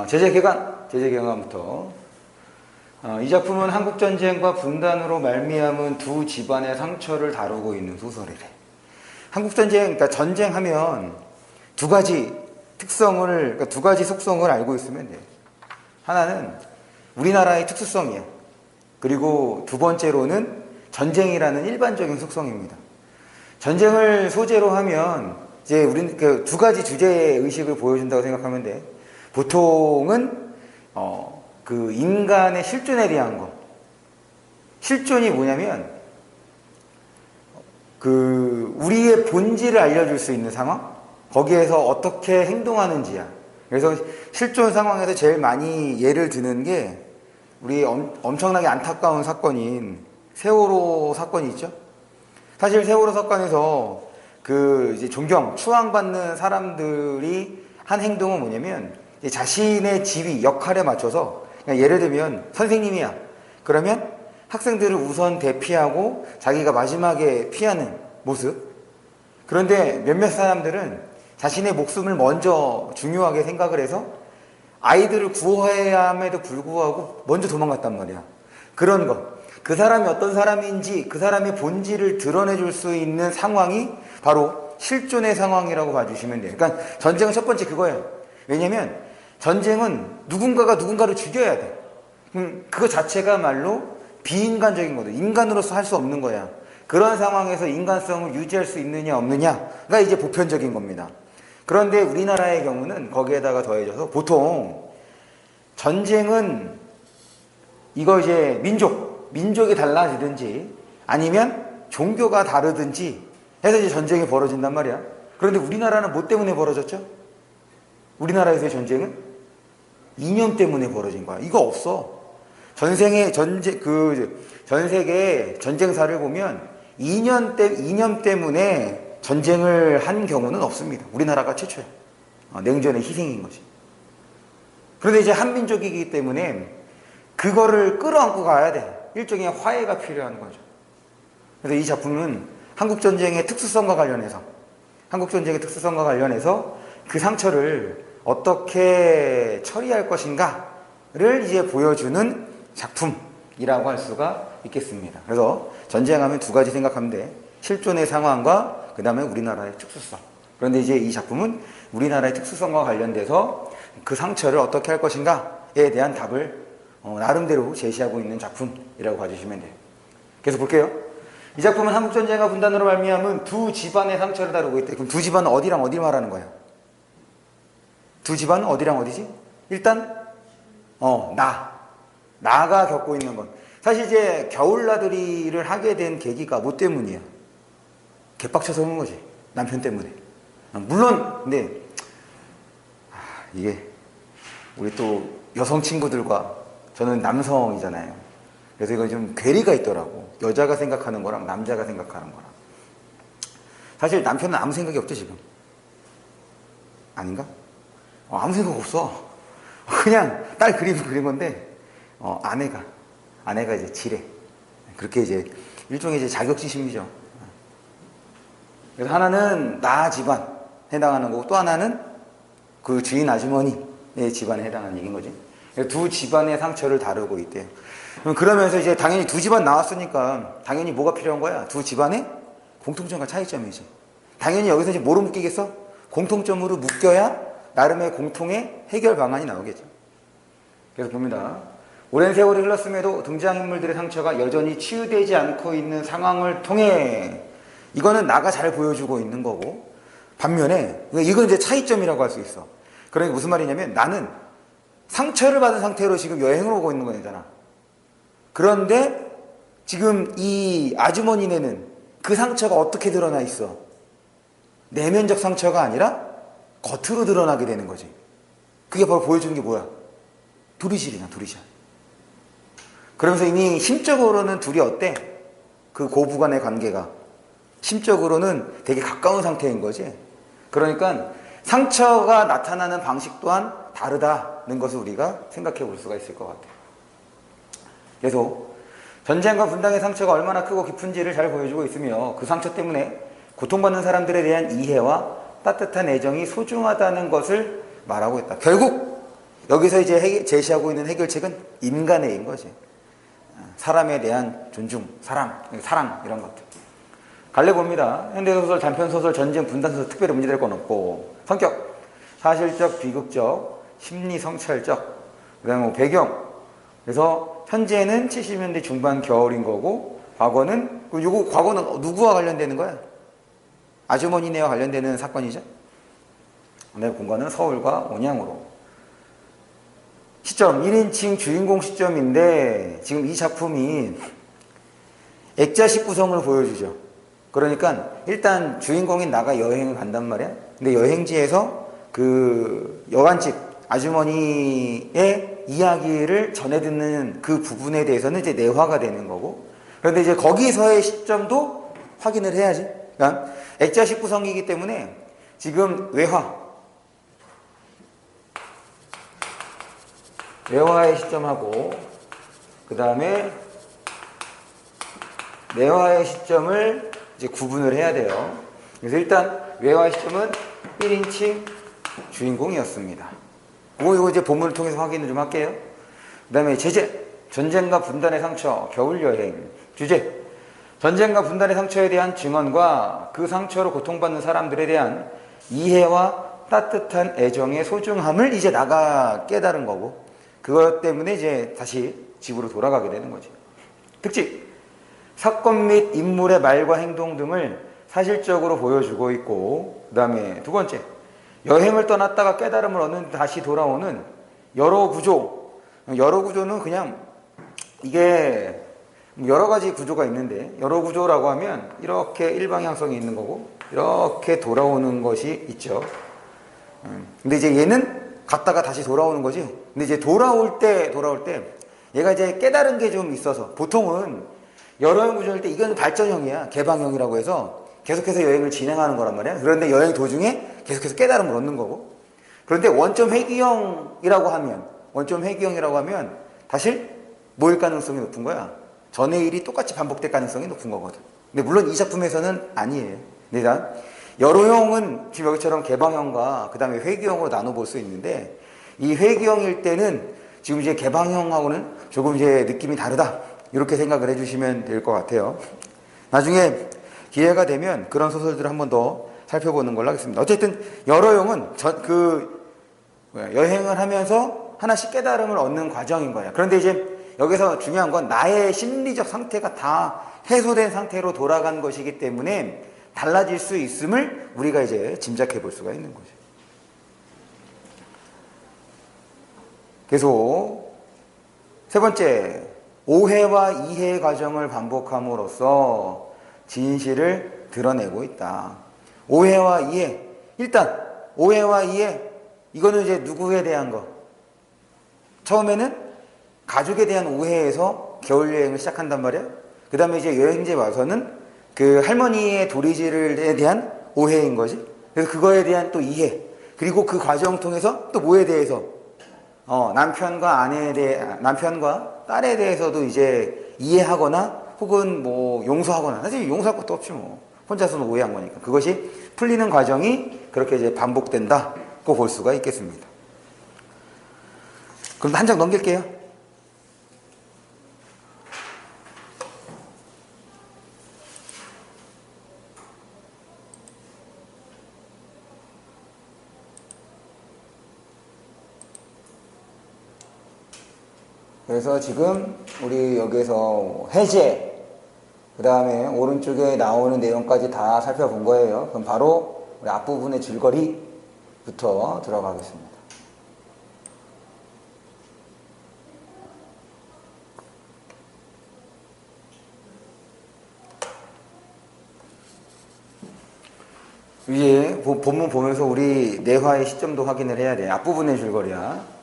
제재개간부터. 이 작품은 한국전쟁과 분단으로 말미암은 두 집안의 상처를 다루고 있는 소설이래. 한국전쟁, 그러니까 전쟁하면 두 가지 그러니까 두 가지 속성을 알고 있으면 돼. 하나는 우리나라의 특수성이야. 그리고 두 번째로는 전쟁이라는 일반적인 속성입니다. 전쟁을 소재로 하면 이제 우리는 그 두 가지 주제의 의식을 보여준다고 생각하면 돼. 보통은 그 인간의 실존에 대한 거. 실존이 뭐냐면 그 우리의 본질을 알려줄 수 있는 상황. 거기에서 어떻게 행동하는지야. 그래서 실존 상황에서 제일 많이 예를 드는 게 우리 엄청나게 안타까운 사건인 세월호 사건이 있죠. 사실 세월호 사건에서 그 이제 추앙받는 사람들이 한 행동은 뭐냐면 자신의 지위, 역할에 맞춰서 그냥 예를 들면 선생님이야. 그러면 학생들을 우선 대피하고 자기가 마지막에 피하는 모습. 그런데 몇몇 사람들은 자신의 목숨을 먼저 중요하게 생각을 해서 아이들을 구호해야 함에도 불구하고 먼저 도망갔단 말이야. 그런 거. 그 사람이 어떤 사람인지 그 사람의 본질을 드러내줄 수 있는 상황이 바로 실존의 상황이라고 봐주시면 돼요. 그러니까 전쟁은 첫 번째 그거예요. 왜냐면 전쟁은 누군가가 누군가를 죽여야 돼. 그거 자체가 말로 비인간적인 거다. 인간으로서 할 수 없는 거야. 그런 상황에서 인간성을 유지할 수 있느냐 없느냐가 이제 보편적인 겁니다. 그런데 우리나라의 경우는 거기에다가 더해져서 보통 전쟁은 이거 이제 민족이 달라지든지 아니면 종교가 다르든지 해서 이제 전쟁이 벌어진단 말이야. 그런데 우리나라는 뭐 때문에 벌어졌죠? 우리나라에서의 전쟁은 이념 때문에 벌어진 거야. 이거 없어. 전 세계 전쟁사를 보면 이념 때문에 전쟁을 한 경우는 없습니다. 우리나라가 최초야. 냉전의 희생인 거지. 그런데 이제 한민족이기 때문에 그거를 끌어안고 가야 돼. 일종의 화해가 필요한 거죠. 그래서 이 작품은 한국전쟁의 특수성과 관련해서 그 상처를 어떻게 처리할 것인가를 이제 보여주는 작품이라고 할 수가 있겠습니다. 그래서 전쟁하면 두 가지 생각하면 돼. 실존의 상황과 그 다음에 우리나라의 특수성. 그런데 이제 이 작품은 우리나라의 특수성과 관련돼서 그 상처를 어떻게 할 것인가에 대한 답을 나름대로 제시하고 있는 작품이라고 봐주시면 돼요. 계속 볼게요. 이 작품은 한국전쟁과 분단으로 말미암은 두 집안의 상처를 다루고 있대. 그럼 두 집안은 어디랑 어디 말하는 거야? 두 집안은 어디랑 어디지? 일단 나가 겪고 있는 건 사실 이제 겨울나들이를 하게 된 계기가 뭐 때문이야? 개빡쳐서 오는 거지. 남편 때문에. 물론 근데 이게 우리 또 여성 친구들과 저는 남성이잖아요. 그래서 이거 좀 괴리가 있더라고. 여자가 생각하는 거랑 남자가 생각하는 거랑. 사실 남편은 아무 생각이 없죠 지금. 아닌가? 아무 생각 없어. 그냥 딸 그림 그린 건데 아내가 이제 지레. 그렇게 이제 일종의 이제 자격지심이죠. 그래서 하나는 나 집안 해당하는 거고 또 하나는 그 주인 아주머니의 집안에 해당하는 얘기인 거지. 두 집안의 상처를 다루고 있대요. 그러면서 이제 당연히 두 집안 나왔으니까 당연히 뭐가 필요한 거야? 두 집안의 공통점과 차이점이지. 당연히 여기서 이제 뭐로 묶이겠어? 공통점으로 묶여야 나름의 공통의 해결 방안이 나오겠죠. 그래서 봅니다. 오랜 세월이 흘렀음에도 등장인물들의 상처가 여전히 치유되지 않고 있는 상황을 통해 이거는 나가 잘 보여주고 있는 거고 반면에 이건 이제 차이점이라고 할 수 있어. 그러니까 무슨 말이냐면 나는 상처를 받은 상태로 지금 여행을 오고 있는 거잖아. 그런데 지금 이 아주머니네는 그 상처가 어떻게 드러나 있어? 내면적 상처가 아니라 겉으로 드러나게 되는 거지. 그게 바로 보여주는 게 뭐야? 두리실이냐, 두리실. 그러면서 이미 심적으로는 둘이 어때? 그 고부 간의 관계가. 심적으로는 되게 가까운 상태인 거지. 그러니까 상처가 나타나는 방식 또한 다르다는 것을 우리가 생각해 볼 수가 있을 것 같아요. 계속 전쟁과 분당의 상처가 얼마나 크고 깊은지를 잘 보여주고 있으며 그 상처 때문에 고통받는 사람들에 대한 이해와 따뜻한 애정이 소중하다는 것을 말하고 있다. 결국 여기서 이제 제시하고 있는 해결책은 인간의 인 거지. 사람에 대한 존중, 사랑 이런 것들. 갈래 봅니다. 현대소설, 단편소설, 전쟁, 분단소설 특별히 문제될 건 없고, 성격, 사실적, 비극적, 심리 성찰적, 그 다음에 뭐 배경. 그래서 현재는 70년대 중반 겨울인 거고, 과거는 누구와 관련되는 거야? 아주머니네와 관련되는 사건이죠. 내 공간은 서울과 온양으로. 시점, 1인칭 주인공 시점인데 지금 이 작품이 액자식 구성을 보여주죠. 그러니까 일단 주인공인 나가 여행을 간단 말이야. 근데 여행지에서 그 여관집 아주머니의 이야기를 전해 듣는 그 부분에 대해서는 이제 내화가 되는 거고, 그런데 이제 거기서의 시점도 확인을 해야지. 그러니까 액자식 구성이기 때문에 지금 외화의 시점하고 그 다음에 내화의 시점을 이제 구분을 해야 돼요. 그래서 일단 외화의 시점은 1인칭 주인공이었습니다. 이거 이제 본문을 통해서 확인을 좀 할게요. 그 다음에 제재, 전쟁과 분단의 상처, 겨울여행. 주제, 전쟁과 분단의 상처에 대한 증언과 그 상처로 고통받는 사람들에 대한 이해와 따뜻한 애정의 소중함을 이제 나가 깨달은 거고, 그것 때문에 이제 다시 집으로 돌아가게 되는 거지. 특집, 사건 및 인물의 말과 행동 등을 사실적으로 보여주고 있고, 그 다음에 두 번째, 여행을 떠났다가 깨달음을 얻는 다시 돌아오는 여러 구조. 여러 구조는 그냥 이게 여러 가지 구조가 있는데, 여러 구조라고 하면 이렇게 일방향성이 있는 거고 이렇게 돌아오는 것이 있죠. 근데 이제 얘는 갔다가 다시 돌아오는 거지. 근데 이제 돌아올 때 얘가 이제 깨달은 게 좀 있어서, 보통은 여러 구조일 때 이건 발전형이야. 개방형이라고 해서 계속해서 여행을 진행하는 거란 말이야. 그런데 여행 도중에 계속해서 깨달음을 얻는 거고, 그런데 원점 회귀형이라고 하면 사실 뭐일 가능성이 높은 거야? 전의 일이 똑같이 반복될 가능성이 높은 거거든. 근데 물론 이 작품에서는 아니에요. 일단 여로형은 지금 여기처럼 개방형과 그 다음에 회귀형으로 나눠볼 수 있는데, 이 회귀형일 때는 지금 이제 개방형하고는 조금 이제 느낌이 다르다, 이렇게 생각을 해주시면 될 것 같아요. 나중에 기회가 되면 그런 소설들을 한 번 더 살펴보는 걸로 하겠습니다. 어쨌든 여로형은 여행을 하면서 하나씩 깨달음을 얻는 과정인 거야. 그런데 이제 여기서 중요한 건 나의 심리적 상태가 다 해소된 상태로 돌아간 것이기 때문에 달라질 수 있음을 우리가 이제 짐작해 볼 수가 있는 거죠. 계속 세 번째, 오해와 이해 과정을 반복함으로써 진실을 드러내고 있다. 오해와 이해. 일단 오해와 이해, 이거는 이제 누구에 대한 거? 처음에는 가족에 대한 오해에서 겨울여행을 시작한단 말이야. 그 다음에 이제 여행지에 와서는 그 할머니의 도리질에 대한 오해인 거지. 그래서 그거에 대한 또 이해, 그리고 그 과정을 통해서 또 뭐에 대해서 남편과 딸에 대해서도 이제 이해하거나 혹은 뭐 용서하거나, 사실 용서할 것도 없지 뭐, 혼자서는 오해한 거니까. 그것이 풀리는 과정이 그렇게 이제 반복된다고 볼 수가 있겠습니다. 그럼 한 장 넘길게요. 그래서 지금 우리 여기서 해제, 그 다음에 오른쪽에 나오는 내용까지 다 살펴본 거예요. 그럼 바로 우리 앞부분의 줄거리부터 들어가겠습니다. 위에 본문 보면서 우리 내화의 시점도 확인을 해야 돼. 앞부분의 줄거리야.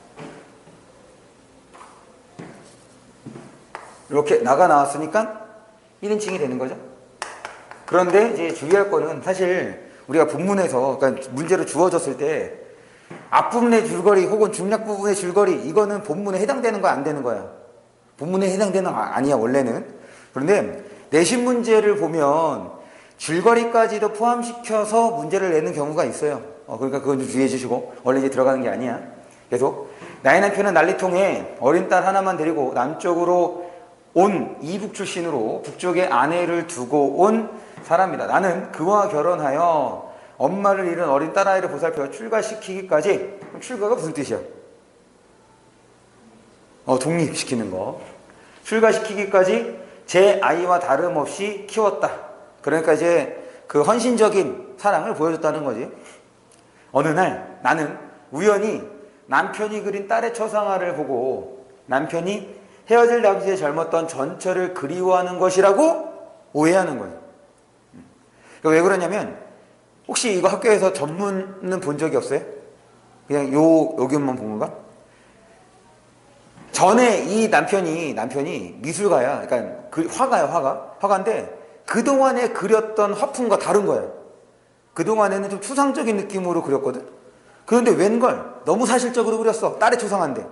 이렇게 나왔으니까 1인칭이 되는 거죠. 그런데 이제 주의할 거는, 사실 우리가 본문에서, 그러니까 문제로 주어졌을 때 앞부분의 줄거리 혹은 중략 부분의 줄거리, 이거는 본문에 해당되는 거야, 안 되는 거야? 본문에 해당되는 거 아니야, 원래는. 그런데 내신 문제를 보면 줄거리까지도 포함시켜서 문제를 내는 경우가 있어요. 그러니까 그건 좀 주의해 주시고, 원래 이제 들어가는 게 아니야. 계속 나의 남편은 난리통에 어린 딸 하나만 데리고 남쪽으로 온 이북 출신으로 북쪽에 아내를 두고 온 사람이다. 나는 그와 결혼하여 엄마를 잃은 어린 딸아이를 보살펴 출가시키기까지. 출가가 무슨 뜻이야? 독립시키는 거. 출가시키기까지 제 아이와 다름없이 키웠다. 그러니까 이제 그 헌신적인 사랑을 보여줬다는 거지. 어느 날 나는 우연히 남편이 그린 딸의 초상화를 보고 남편이 헤어질 당시에 젊었던 전처를 그리워하는 것이라고 오해하는 거예요. 왜 그러냐면 혹시 이거 학교에서 전문은 본 적이 없어요? 그냥 여기만 본 건가? 전에 이 남편이 미술가야. 그러니까 화가야, 화가인데 그동안에 그렸던 화풍과 다른 거예요. 그동안에는 좀 추상적인 느낌으로 그렸거든. 그런데 웬걸 너무 사실적으로 그렸어. 딸의 초상화인데.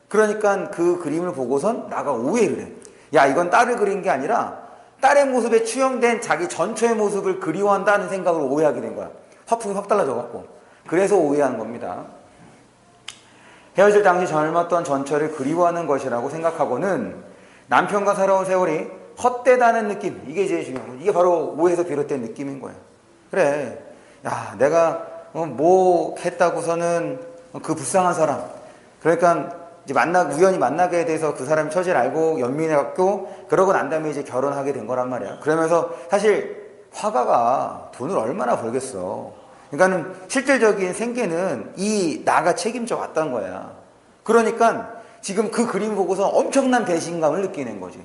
그러니까 그 그림을 보고선 나가 오해를 해. 야, 이건 딸을 그린 게 아니라 딸의 모습에 추영된 자기 전처의 모습을 그리워한다는 생각으로 오해하게 된 거야. 화풍이 확 달라져갖고. 그래서 오해하는 겁니다. 헤어질 당시 젊었던 전처를 그리워하는 것이라고 생각하고는 남편과 살아온 세월이 헛되다는 느낌. 이게 제일 중요한 거야. 이게 바로 오해에서 비롯된 느낌인 거야. 그래. 야, 내가 뭐 했다고서는 그 불쌍한 사람. 그러니까 이제 우연히 만나게 돼서 그 사람의 처지를 알고 연민해갖고 그러고 난 다음에 이제 결혼하게 된 거란 말이야. 그러면서 사실 화가가 돈을 얼마나 벌겠어. 그러니까는 실질적인 생계는 이 나가 책임져 왔던 거야. 그러니까 지금 그 그림 보고서 엄청난 배신감을 느끼는 거지.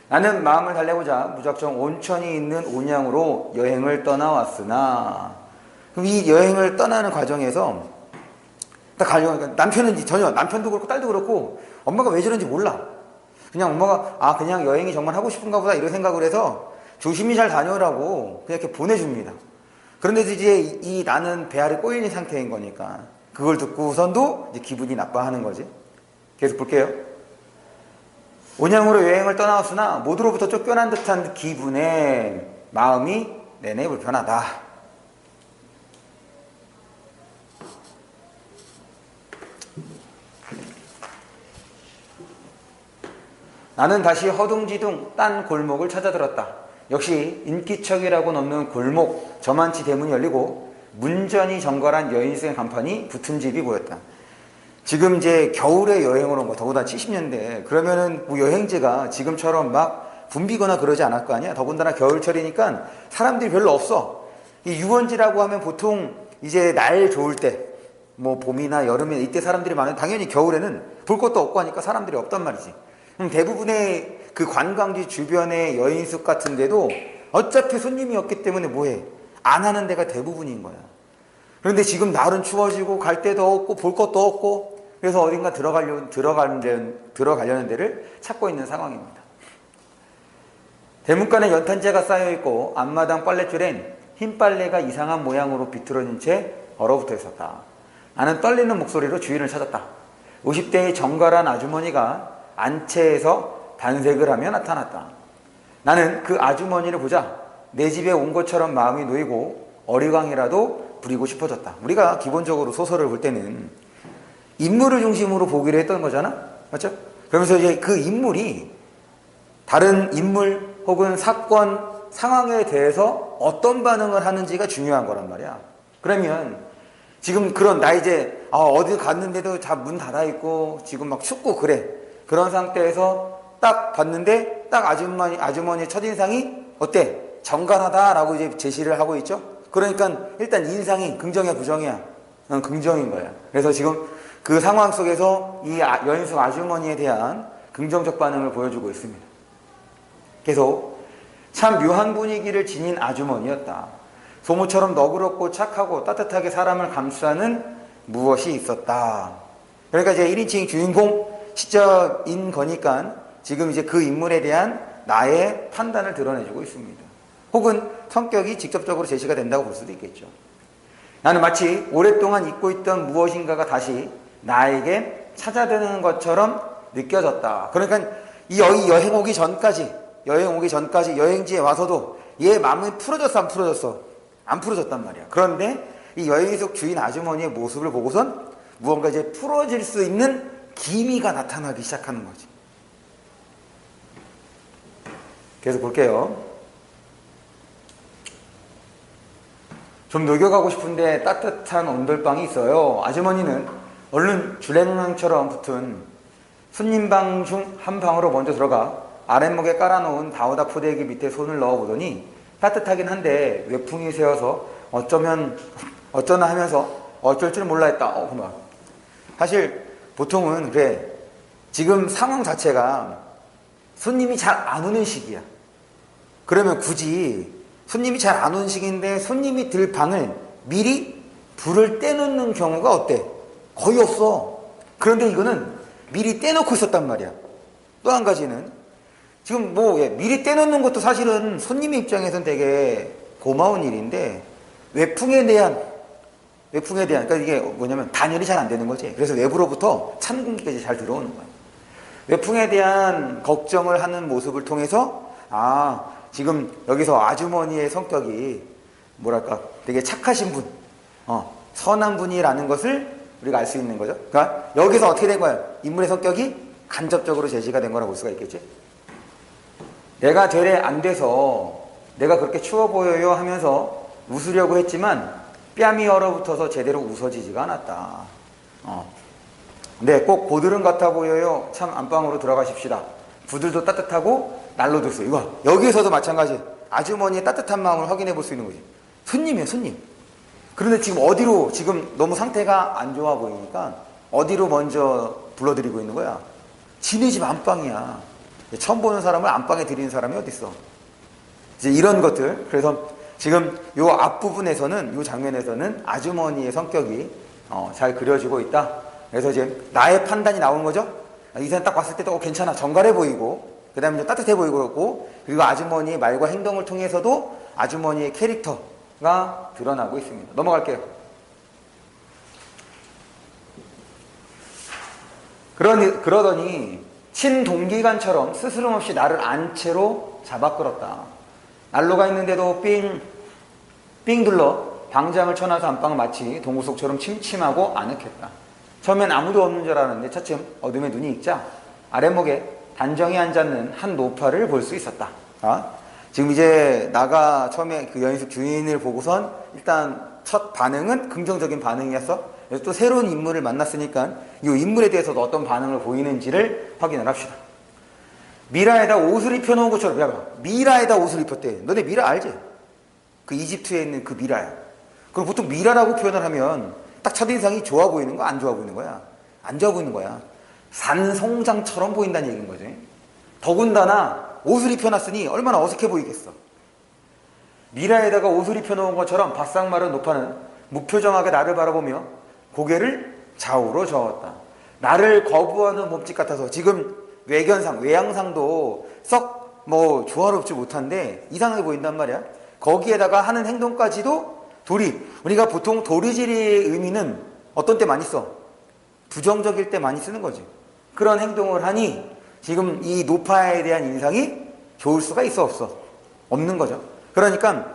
나는 마음을 달래보자 무작정 온천이 있는 온양으로 여행을 떠나왔으나, 그럼 이 여행을 떠나는 과정에서 딱 가려니까 남편은 전혀, 남편도 그렇고 딸도 그렇고 엄마가 왜 저런지 몰라. 그냥 엄마가 그냥 여행이 정말 하고 싶은가 보다 이런 생각을 해서 조심히 잘 다녀오라고 그냥 이렇게 보내줍니다. 그런데 이제 나는 배 아래 꼬이는 상태인 거니까 그걸 듣고선도 이제 기분이 나빠하는 거지. 계속 볼게요. 온양으로 여행을 떠나왔으나 모두로부터 쫓겨난 듯한 기분에 마음이 내내 불편하다. 나는 다시 허둥지둥 딴 골목을 찾아들었다. 역시 인기척이라고 넘는 골목 저만치 대문이 열리고 문전이 정갈한 여인승의 간판이 붙은 집이 보였다. 지금 이제 겨울에 여행을 온 거, 더구나 70년대. 그러면은 뭐 여행지가 지금처럼 막 붐비거나 그러지 않을 거 아니야? 더군다나 겨울철이니까 사람들이 별로 없어. 이 유원지라고 하면 보통 이제 날 좋을 때, 뭐 봄이나 여름에 이때 사람들이 많은데 당연히 겨울에는 볼 것도 없고 하니까 사람들이 없단 말이지. 대부분의 그 관광지 주변의 여인숙 같은 데도 어차피 손님이 없기 때문에 뭐해? 안 하는 데가 대부분인 거야. 그런데 지금 날은 추워지고 갈 데도 없고 볼 것도 없고 그래서 어딘가 들어가려는 데를 찾고 있는 상황입니다. 대문간에 연탄재가 쌓여있고 앞마당 빨랫줄엔 흰 빨래가 이상한 모양으로 비틀어진 채 얼어붙어 있었다. 나는 떨리는 목소리로 주인을 찾았다. 50대의 정갈한 아주머니가 안채에서 단색을 하며 나타났다. 나는 그 아주머니를 보자 내 집에 온 것처럼 마음이 놓이고 어리광이라도 부리고 싶어졌다. 우리가 기본적으로 소설을 볼 때는 인물을 중심으로 보기로 했던 거잖아? 맞죠? 그러면서 이제 그 인물이 다른 인물 혹은 사건, 상황에 대해서 어떤 반응을 하는지가 중요한 거란 말이야. 그러면 지금 나 이제 어디 갔는데도 다 문 닫아있고 지금 막 춥고 그래. 그런 상태에서 딱 봤는데 딱 아주머니의 첫인상이 어때? 정갈하다라고 이제 제시를 하고 있죠. 그러니까 일단 인상이 긍정이야 부정이야? 긍정인 거야. 그래서 지금 그 상황 속에서 이 여인숙 아주머니에 대한 긍정적 반응을 보여주고 있습니다. 계속 참 묘한 분위기를 지닌 아주머니였다. 소모처럼 너그럽고 착하고 따뜻하게 사람을 감싸는 무엇이 있었다. 그러니까 이제 1인칭 주인공 시적인 거니까 지금 이제 그 인물에 대한 나의 판단을 드러내주고 있습니다. 혹은 성격이 직접적으로 제시가 된다고 볼 수도 있겠죠. 나는 마치 오랫동안 잊고 있던 무엇인가가 다시 나에게 찾아드는 것처럼 느껴졌다. 그러니까 이 여행 오기 전까지 여행지에 와서도 얘 마음이 풀어졌어 안 풀어졌어? 안 풀어졌단 말이야. 그런데 이 여인숙 주인 아주머니의 모습을 보고선 무언가 이제 풀어질 수 있는 기미가 나타나기 시작하는 거지. 계속 볼게요. 좀 녹여가고 싶은데 따뜻한 온돌방이 있어요. 아주머니는 얼른 주랭랑처럼 붙은 손님방 중 한 방으로 먼저 들어가 아랫목에 깔아놓은 다우다 포대기 밑에 손을 넣어보더니 따뜻하긴 한데 외풍이 새어서 어쩌나 하면서 어쩔 줄 몰라 했다. 그만. 사실 보통은 그래. 지금 상황 자체가 손님이 잘 안 오는 시기야. 그러면 굳이 손님이 잘 안 오는 시기인데 손님이 들 방을 미리 불을 떼놓는 경우가 어때? 거의 없어. 그런데 이거는 미리 떼놓고 있었단 말이야. 또 한 가지는 지금 미리 떼놓는 것도 사실은 손님 입장에서는 되게 고마운 일인데 외풍에 대한 그러니까 이게 뭐냐면 단열이 잘 안 되는 거지. 그래서 외부로부터 찬 공기까지 잘 들어오는 거야. 외풍에 대한 걱정을 하는 모습을 통해서 지금 여기서 아주머니의 성격이 뭐랄까 되게 착하신 분, 선한 분이라는 것을 우리가 알 수 있는 거죠. 그러니까 여기서 어떻게 된 거야? 인물의 성격이 간접적으로 제시가 된 거라고 볼 수가 있겠지. 내가 되레 안 돼서 내가 그렇게 추워 보여요 하면서 웃으려고 했지만 뺨이 얼어붙어서 제대로 웃어지지가 않았다. 네, 꼭 고드름 같아 보여요. 참 안방으로 들어가십시다. 부들도 따뜻하고 난로도 있어요. 이거 여기에서도 마찬가지. 아주머니의 따뜻한 마음을 확인해 볼 수 있는 거지. 손님이에요, 손님. 그런데 지금 너무 상태가 안 좋아 보이니까 어디로 먼저 불러드리고 있는 거야? 지네 집 안방이야. 처음 보는 사람을 안방에 들이는 사람이 어딨어? 이제 이런 것들. 그래서 지금 요 앞부분에서는, 요 장면에서는 아주머니의 성격이 잘 그려지고 있다. 그래서 이제 나의 판단이 나온 거죠. 이 사람 딱 봤을 때도 괜찮아. 정갈해 보이고, 그 다음에 좀 따뜻해 보이고, 그리고 아주머니의 말과 행동을 통해서도 아주머니의 캐릭터가 드러나고 있습니다. 넘어갈게요. 그러더니 친동기간처럼 스스럼없이 나를 안채로 잡아 끌었다. 난로가 있는데도 삥 둘러 방장을 쳐놔서 안방은 마치 동굴 속처럼 침침하고 아늑했다. 처음엔 아무도 없는 줄 알았는데 차츰 어둠에 눈이 익자 아랫목에 단정히 앉아있는 한 노파를 볼 수 있었다. 지금 이제 나가 처음에 그 여인숙 주인을 보고선 일단 첫 반응은 긍정적인 반응이었어. 그래서 또 새로운 인물을 만났으니까 이 인물에 대해서도 어떤 반응을 보이는지를 확인을 합시다. 미라에다 옷을 입혀놓은 것처럼, 미라에다 옷을 입혔대. 너네 미라 알지? 그 이집트에 있는 그 미라야. 그럼 보통 미라라고 표현을 하면 딱 첫인상이 좋아 보이는 거야, 안 좋아 보이는 거야? 안 좋아 보이는 거야. 산송장처럼 보인다는 얘기인 거지. 더군다나 옷을 입혀놨으니 얼마나 어색해 보이겠어. 미라에다가 옷을 입혀놓은 것처럼 바싹 마른 노파는 무표정하게 나를 바라보며 고개를 좌우로 저었다. 나를 거부하는 몸짓 같아서 지금 외양상도 썩 조화롭지 못한데 이상하게 보인단 말이야. 거기에다가 하는 행동까지도 우리가 보통 도리질의 의미는 어떤 때 많이 써? 부정적일 때 많이 쓰는 거지. 그런 행동을 하니 지금 이 노파에 대한 인상이 좋을 수가 있어, 없어? 없는 거죠. 그러니까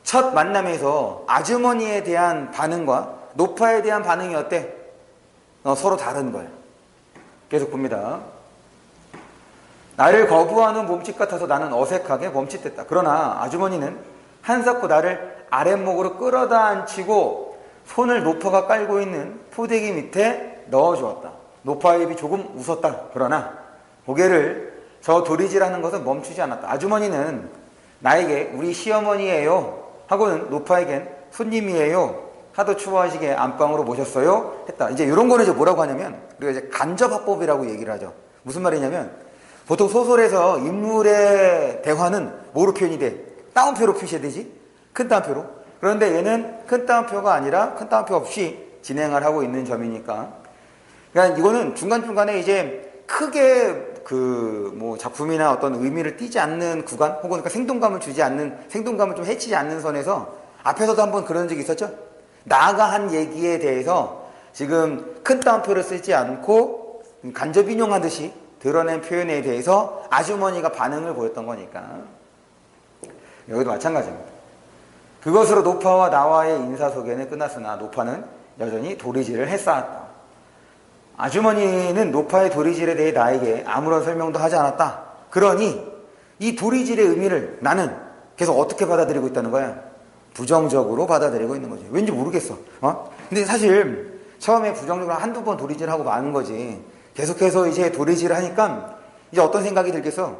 첫 만남에서 아주머니에 대한 반응과 노파에 대한 반응이 어때? 서로 다른 거야. 계속 봅니다. 나를 거부하는 몸짓 같아서 나는 어색하게 멈칫댔다. 그러나 아주머니는 한사코 나를 아랫목으로 끌어다 앉히고 손을 노파가 깔고 있는 포대기 밑에 넣어주었다. 노파의 입이 조금 웃었다. 그러나 고개를 저 도리질하는 것은 멈추지 않았다. 아주머니는 나에게 우리 시어머니예요 하고는 노파에겐 손님이에요. 하도 추워하시게 안방으로 모셨어요 했다. 이제 이런 거는 이제 뭐라고 하냐면 우리가 이제 간접화법이라고 얘기를 하죠. 무슨 말이냐면 보통 소설에서 인물의 대화는 뭐로 표현이 돼? 따옴표로 표시해야 되지? 큰 따옴표로. 그런데 얘는 큰 따옴표가 아니라 큰 따옴표 없이 진행을 하고 있는 점이니까. 그러니까 이거는 중간중간에 이제 크게 작품이나 어떤 의미를 띠지 않는 구간 혹은 그러니까 생동감을 좀 해치지 않는 선에서 앞에서도 한번 그런 적이 있었죠? 나가 한 얘기에 대해서 지금 큰 따옴표를 쓰지 않고 간접 인용하듯이 드러낸 표현에 대해서 아주머니가 반응을 보였던 거니까 여기도 마찬가지입니다. 그것으로 노파와 나와의 인사소견은 끝났으나 노파는 여전히 도리질을 했쌓았다. 아주머니는 노파의 도리질에 대해 나에게 아무런 설명도 하지 않았다. 그러니 이 도리질의 의미를 나는 계속 어떻게 받아들이고 있다는 거야? 부정적으로 받아들이고 있는 거지. 왠지 모르겠어. 근데 사실 처음에 부정적으로 한두 번 도리질하고 마는 거지. 계속해서 이제 도리질을 하니까 이제 어떤 생각이 들겠어?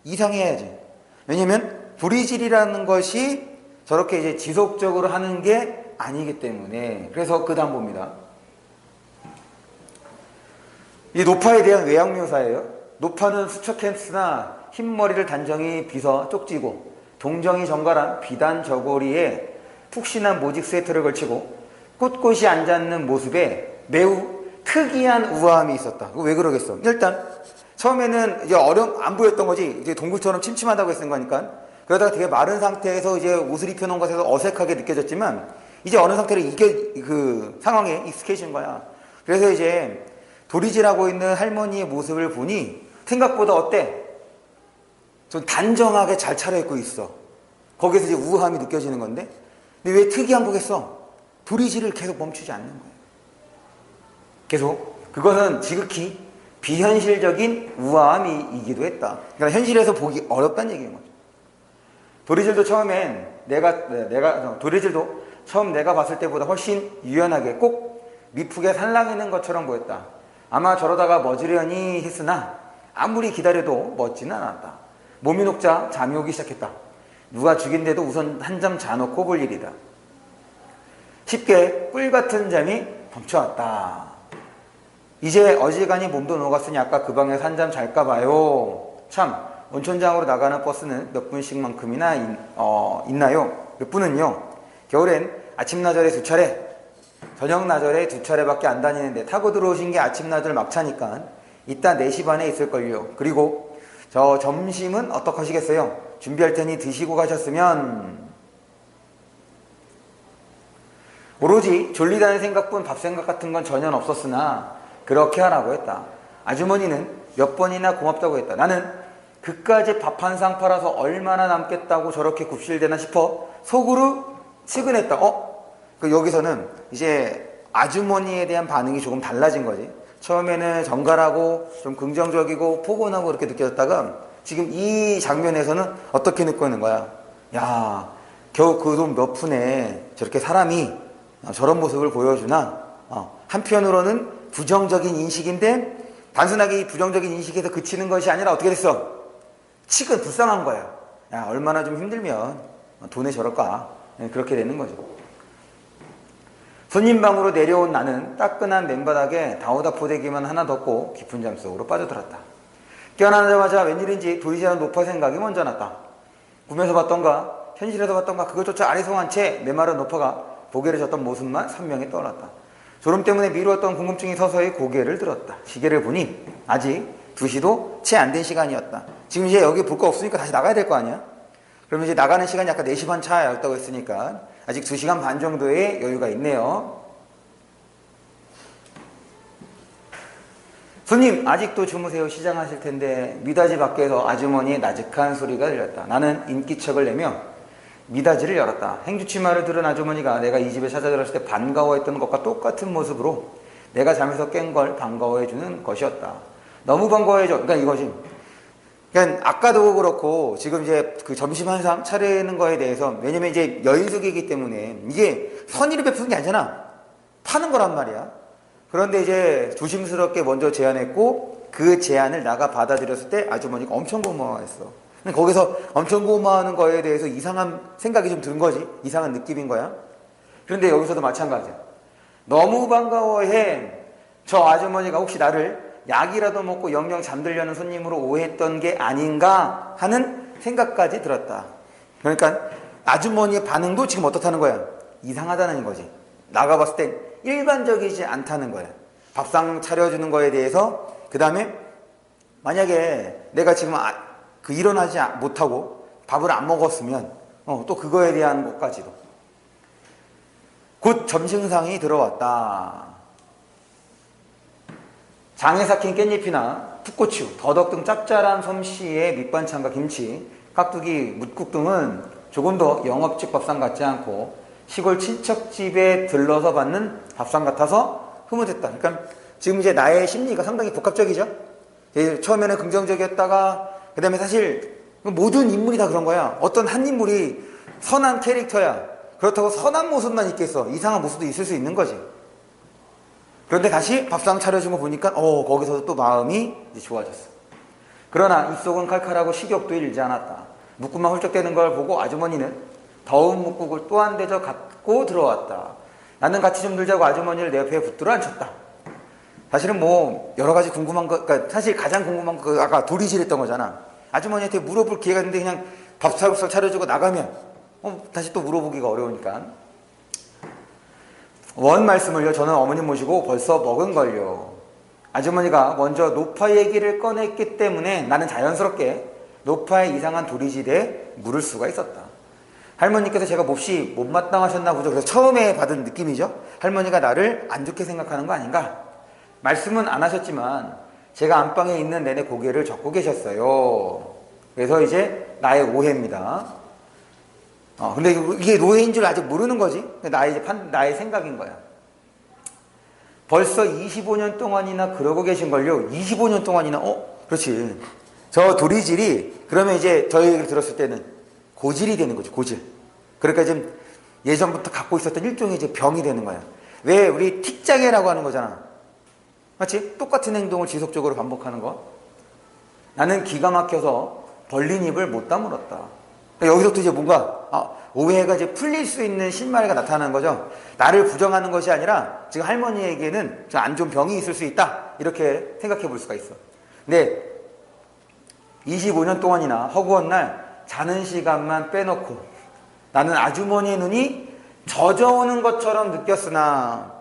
이상해야지. 왜냐면 도리질이라는 것이 저렇게 이제 지속적으로 하는 게 아니기 때문에. 그래서 그 다음 봅니다. 이 노파에 대한 외양 묘사예요. 노파는 수척했으나 흰머리를 단정히 빗어 쪽지고 동정이 정갈한 비단 저고리에 푹신한 모직 스웨터를 걸치고 꼿꼿이 앉아있는 모습에 매우 특이한 우아함이 있었다. 왜 그러겠어? 일단 처음에는 이제 안 보였던 거지. 이제 동굴처럼 침침하다고 했은 거니까. 그러다가 되게 마른 상태에서 이제 옷을 입혀놓은 것에서 어색하게 느껴졌지만 이제 어느 상태로 그 상황에 익숙해진 거야. 그래서 이제 도리질하고 있는 할머니의 모습을 보니 생각보다 어때? 좀 단정하게 잘 차려입고 있어. 거기서 이제 우아함이 느껴지는 건데, 근데 왜 특이한 거겠어? 도리질을 계속 멈추지 않는 거예요. 계속. 그것은 지극히 비현실적인 우아함이기도 했다. 그러니까 현실에서 보기 어렵다는 얘기인 거죠. 도리질도 처음 내가 봤을 때보다 훨씬 유연하게 꼭 미풍에 살랑이는 것처럼 보였다. 아마 저러다가 머지려니 했으나 아무리 기다려도 멋지는 않았다. 몸이 녹자 잠이 오기 시작했다. 누가 죽인데도 우선 한 잠 자놓고 볼 일이다. 쉽게 꿀같은 잠이 덮쳐왔다. 이제 어지간히 몸도 녹았으니 아까 그 방에서 한 잠 잘까 봐요. 참 온천장으로 나가는 버스는 몇 분씩만큼이나 있나요? 몇 분은요. 겨울엔 아침나절에 2차례, 저녁나절에 2차례밖에 안 다니는데 타고 들어오신 게 아침나절 막차니까 이따 4시 반에 있을걸요. 그리고 저 점심은 어떡하시겠어요? 준비할 테니 드시고 가셨으면. 오로지 졸리다는 생각뿐 밥 생각 같은 건 전혀 없었으나 그렇게 하라고 했다. 아주머니는 몇 번이나 고맙다고 했다. 나는 그까지 밥 한 상 팔아서 얼마나 남겠다고 저렇게 굽실대나 싶어 속으로 측은했다. 여기서는 이제 아주머니에 대한 반응이 조금 달라진 거지. 처음에는 정갈하고 좀 긍정적이고 포근하고 그렇게 느껴졌다가 지금 이 장면에서는 어떻게 느끼고 있는 거야? 야, 겨우 그 돈 몇 푼에 저렇게 사람이 저런 모습을 보여주나? 한편으로는 부정적인 인식인데 단순하게 이 부정적인 인식에서 그치는 것이 아니라 어떻게 됐어? 치근 불쌍한 거야. 야, 얼마나 좀 힘들면 돈에 저럴까? 그렇게 되는 거죠. 손님방으로 내려온 나는 따끈한 맨바닥에 다우다 포대기만 하나 덮고 깊은 잠 속으로 빠져들었다. 깨어나자마자 웬일인지 도리질하는 노파 생각이 먼저 났다. 꿈에서 봤던가 현실에서 봤던가 그것조차 아리송한 채 메마른 노파가 고개를 젓던 모습만 선명히 떠올랐다. 졸음 때문에 미루었던 궁금증이 서서히 고개를 들었다. 시계를 보니 아직 2시도 채 안 된 시간이었다. 지금 이제 여기 볼 거 없으니까 다시 나가야 될 거 아니야? 그러면 이제 나가는 시간이 아까 4시 반 차였다고 했으니까 아직 2시간 반 정도의 여유가 있네요. 손님 아직도 주무세요. 시장하실 텐데. 미닫이 밖에서 아주머니의 나직한 소리가 들렸다. 나는 인기척을 내며 미닫이를 열었다. 행주치마를 들은 아주머니가 내가 이 집에 찾아들었을 때 반가워했던 것과 똑같은 모습으로 내가 잠에서 깬 걸 반가워해주는 것이었다. 너무 반가워해줘. 그러니까 이거지. 그러니까 아까도 그렇고 지금 이제 그 점심 한 상 차리는 거에 대해서, 왜냐면 이제 여인숙이기 때문에 이게 선의를 베푸는 게 아니잖아. 파는 거란 말이야. 그런데 이제 조심스럽게 먼저 제안했고 그 제안을 나가 받아들였을 때 아주머니가 엄청 고마워했어. 근데 거기서 엄청 고마워하는 거에 대해서 이상한 생각이 좀 드는 거지. 이상한 느낌인 거야. 그런데 여기서도 마찬가지야. 너무 반가워해. 저 아주머니가 혹시 나를 약이라도 먹고 영영 잠들려는 손님으로 오해했던 게 아닌가 하는 생각까지 들었다. 그러니까 아주머니의 반응도 지금 어떻다는 거야? 이상하다는 거지. 나가봤을 땐 일반적이지 않다는 거야. 밥상 차려주는 거에 대해서. 그 다음에 만약에 내가 지금 일어나지 못하고 밥을 안 먹었으면 또 그거에 대한 것까지도. 곧 점심상이 들어왔다. 장에 삭힌 깻잎이나 풋고추, 더덕 등 짭짤한 솜씨의 밑반찬과 김치, 깍두기, 뭇국 등은 조금 더 영업집 밥상 같지 않고 시골 친척집에 들러서 받는 밥상 같아서 흐뭇했다. 그러니까 지금 이제 나의 심리가 상당히 복합적이죠. 처음에는 긍정적이었다가 그 다음에 사실 모든 인물이 다 그런 거야. 어떤 한 인물이 선한 캐릭터야. 그렇다고 선한 모습만 있겠어. 이상한 모습도 있을 수 있는 거지. 그런데 다시 밥상 차려준 거 보니까 거기서 또 마음이 이제 좋아졌어. 그러나 입속은 칼칼하고 식욕도 일지 않았다. 묵국만 훌쩍대는 걸 보고 아주머니는 더운 묵국을 또 한 대접 갖고 들어왔다. 나는 같이 좀 놀자고 아주머니를 내 옆에 붙들어 앉혔다. 사실은 뭐 여러 가지 궁금한 거, 그러니까 사실 가장 궁금한 거 아까 도리질했던 거잖아. 아주머니한테 물어볼 기회가 있는데 그냥 밥상을 차려주고 나가면 다시 또 물어보기가 어려우니까. 원 말씀을요. 저는 어머님 모시고 벌써 먹은걸요. 아주머니가 먼저 노파 얘기를 꺼냈기 때문에 나는 자연스럽게 노파의 이상한 도리질에 물을 수가 있었다. 할머니께서 제가 몹시 못마땅하셨나 보죠. 그래서 처음에 받은 느낌이죠. 할머니가 나를 안 좋게 생각하는 거 아닌가. 말씀은 안 하셨지만 제가 안방에 있는 내내 고개를 젓고 계셨어요. 그래서 이제 나의 오해입니다. 근데 이게 노예인 줄 아직 모르는 거지. 나의 생각인 거야. 벌써 25년 동안이나 그러고 계신걸요. 25년 동안이나, 그렇지. 저 도리질이, 그러면 이제 저 얘기를 들었을 때는 고질이 되는 거죠, 고질. 그러니까 지금 예전부터 갖고 있었던 일종의 이제 병이 되는 거야. 왜 우리 틱장애라고 하는 거잖아. 맞지? 똑같은 행동을 지속적으로 반복하는 거. 나는 기가 막혀서 벌린 입을 못 다물었다. 여기서부터 이제 뭔가 오해가 이제 풀릴 수 있는 실마리가 나타나는 거죠. 나를 부정하는 것이 아니라 지금 할머니에게는 안 좋은 병이 있을 수 있다. 이렇게 생각해 볼 수가 있어. 근데 25년 동안이나 허구한 날 자는 시간만 빼놓고 나는 아주머니의 눈이 젖어오는 것처럼 느꼈으나